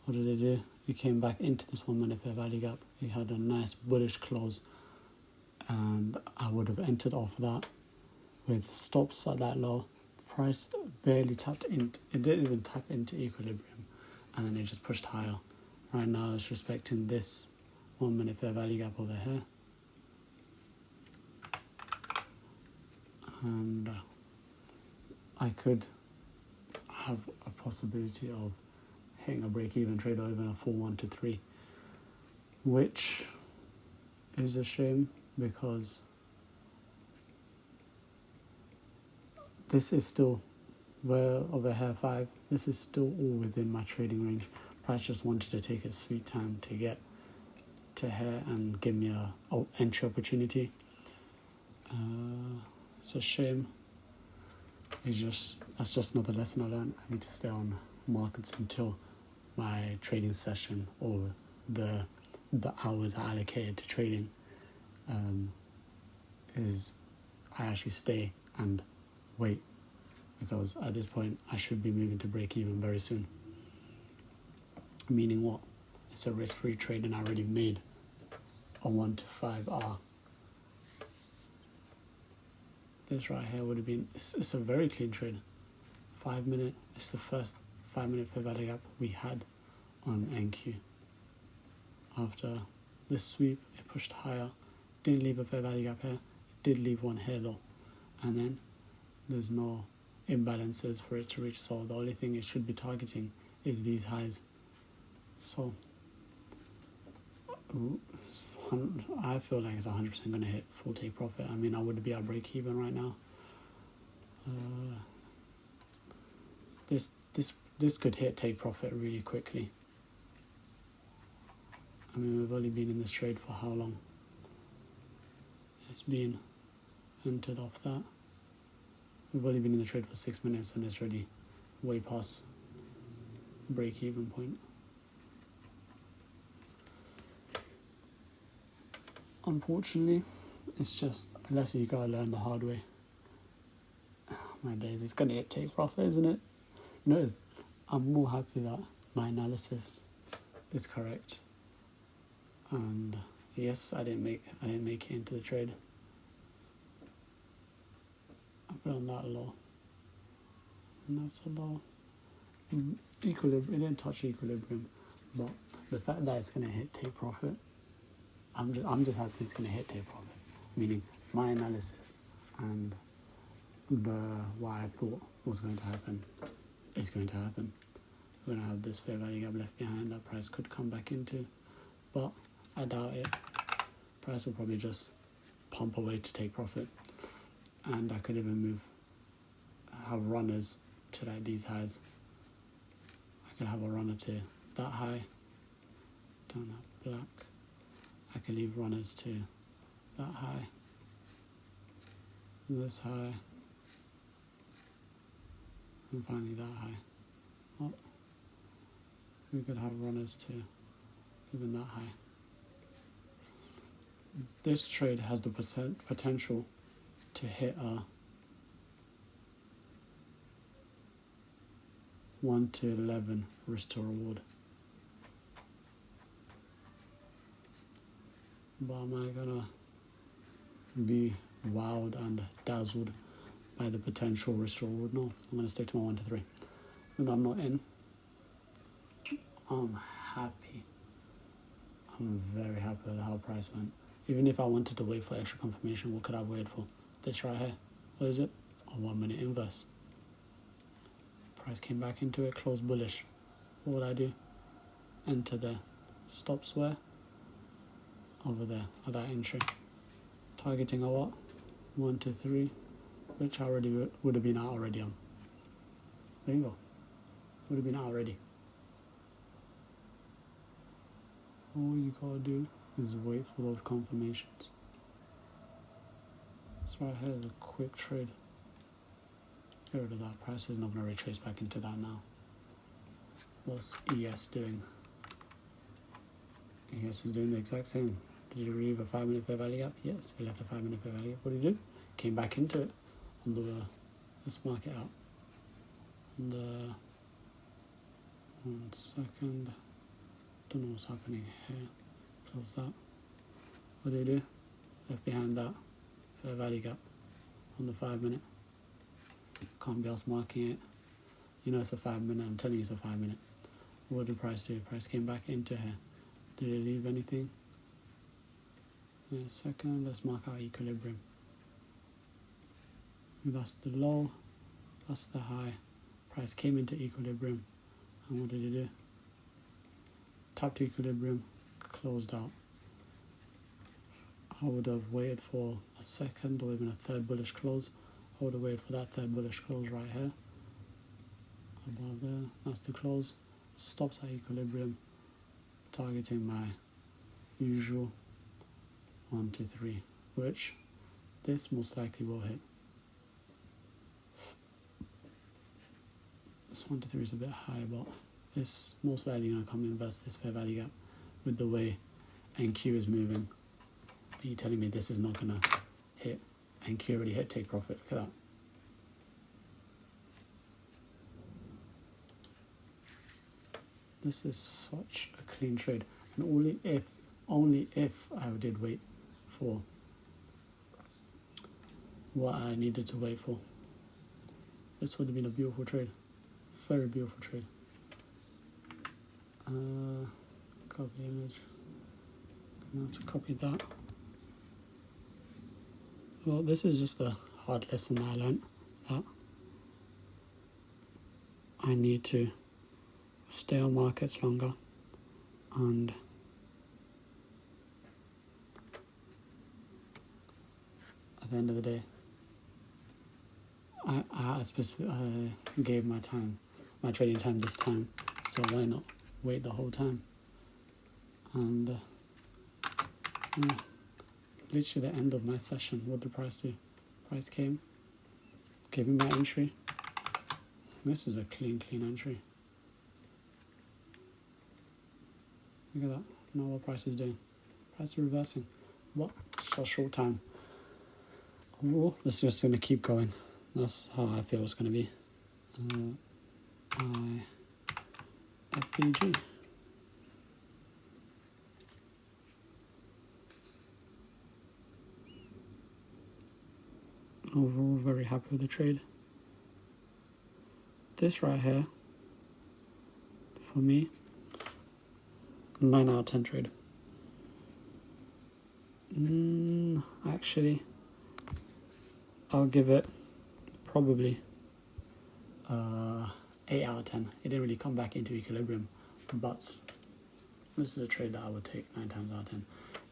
what did it do? It came back into this 1-minute fair value gap. It had a nice bullish close, and I would have entered off that with stops at that low. Price barely tapped into. It didn't even tap into equilibrium, and then it just pushed higher. Right now, it's respecting this 1-minute fair value gap over here. And I could have a possibility of hitting a break-even trade or even a full 1 to 3, which is a shame because this is still over here 5. This is still all within my trading range. Price just wanted to take its sweet time to get to here and give me a entry opportunity. It's a shame. That's just another lesson I learned. I need to stay on markets until my trading session or the hours I allocated to trading is I actually stay and wait, because at this point I should be moving to break even very soon. Meaning what? It's a risk-free trade and I already made a 1 to 5R. This right here would have been, it's a very clean trade. 5-minute, it's the first 5-minute fair value gap we had on NQ. After this sweep, it pushed higher, didn't leave a fair value gap here, did leave one here though, and then there's no imbalances for it to reach, so the only thing it should be targeting is these highs. So I feel like it's 100% going to hit full take profit. I mean, I would be at break even right now. This could hit take profit really quickly. I mean, we've only been in this trade for how long? It's been entered off that. We've only been in the trade for 6 minutes and it's already way past break even point. Unfortunately, it's just, unless you gotta learn the hard way. My days, it's gonna hit take profit, isn't it? You know, I'm more happy that my analysis is correct. And yes, I didn't make it into the trade. I put on that low, and that's a low. Equilibrium. It didn't touch equilibrium, but the fact that it's gonna hit take profit, I'm just happy it's gonna hit take profit. Meaning my analysis and what I thought was going to happen is going to happen. We're gonna have this fair value gap left behind that price could come back into, but I doubt it. Price will probably just pump away to take profit, and I could even have runners to like these highs. I could have a runner to that high, down that black. I could leave runners to that high, this high, and finally that high. Oh, we could have runners to even that high. This trade has the potential to hit a 1 to 11 risk to reward. But am I gonna be wowed and dazzled by the potential risk to reward? No, I'm gonna stick to my 1 to 3. Even though I'm not in, I'm happy. I'm very happy with how price went. Even if I wanted to wait for extra confirmation, what could I have waited for? This right here. What is it? A 1 minute inverse. Price came back into it, closed bullish. What would I do? Enter there. Stops where? Over there, at that entry. Targeting a what? 1 to 3, which I already would have been out already on. Bingo. Would have been out already. All you gotta do is wait for those confirmations. This right here is a quick trade. Get rid of that. Price is not going to retrace back into that now. What's ES doing? ES is doing the exact same. Did you leave a 5 minute fair value gap? Yes, he left a 5 minute fair value gap. What did he do? Came back into it on the, let's mark it out. On the, 1 second. Don't know what's happening here. Close that. What did he do? Left behind that fair value gap on the 5 minute. Can't be else marking it. You know it's a 5 minute. I'm telling you it's a 5 minute. What did price do? Price came back into here. Did it leave anything? In a second, let's mark out equilibrium. That's the low. That's the high. Price came into equilibrium. And what did it do? Tapped equilibrium, closed out. I would have waited for a second or even a third bullish close. I would have waited for that third bullish close right here. Above there, that's the close. Stops at equilibrium, targeting my usual 1 to 3, which this most likely will hit. This 1 to 3 is a bit high, but it's most likely going to come invest this fair value gap with the way NQ is moving. Are you telling me this is not going to hit? NQ already hit take profit. Look at that. This is such a clean trade, and only if I did wait for what I needed to wait for. This would have been a beautiful trade, very beautiful trade. Copy image. I'm gonna have to copy that. Well, this is just a hard lesson that I learned, that I need to stay on markets longer, and at the end of the day, I gave my trading time this time, so why not wait the whole time? And literally the end of my session, what did price do? Price came, gave me my entry. This is a clean entry. Look at that. Now what price is doing? Price is reversing. What? So short time. Overall, this is just going to keep going. That's how I feel it's going to be. FVG. Overall, very happy with the trade. This right here, for me, 9 out of 10 trade. Actually, I'll give it probably 8 out of 10. It didn't really come back into equilibrium, but this is a trade that I would take 9 times out of 10.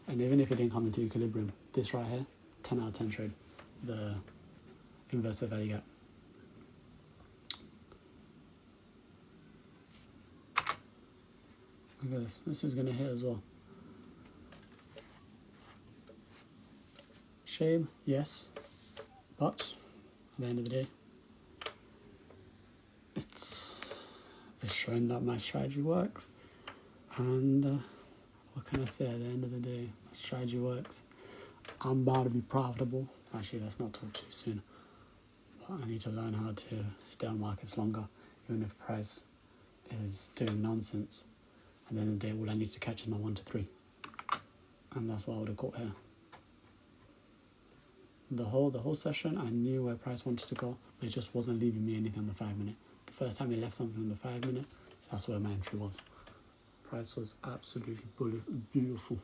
And even if it didn't come into equilibrium, this right here, 10 out of 10 trade, the inverse value gap. Look at this. This is going to hit as well. Shame, yes, but at the end of the day, it's showing that my strategy works. And what can I say? At the end of the day, my strategy works. I'm about to be profitable. Actually, let's not talk too soon. But I need to learn how to stay on markets longer, even if price is doing nonsense. At the end of the day, all I need to catch is my 1 to 3. And that's what I would have caught here. The whole session, I knew where price wanted to go, but it just wasn't leaving me anything on the 5 minute. The first time it left something on the 5 minute, that's where my entry was. Price was absolutely beautiful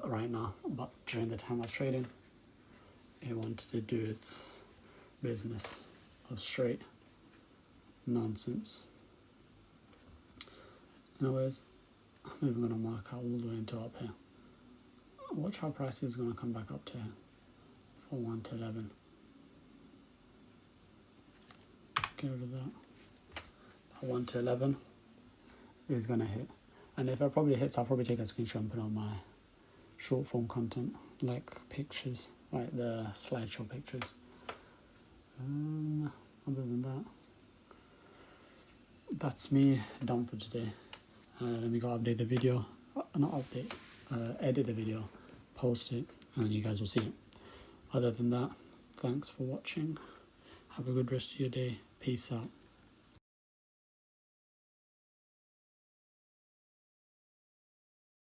right now, but during the time I was trading, it wanted to do its business of straight nonsense. Anyways, I'm even going to mark out all the way until up here. Watch how price is going to come back up to here for 1 to 11. Get rid of that. 1 to 11 is going to hit. And if it probably hits, I'll probably take a screenshot and put on my short form content, like pictures, like the slideshow pictures. Other than that, that's me done for today. Let me go update the video, not update, edit the video, post it, and you guys will see it. Other than that, thanks for watching. Have a good rest of your day. Peace out.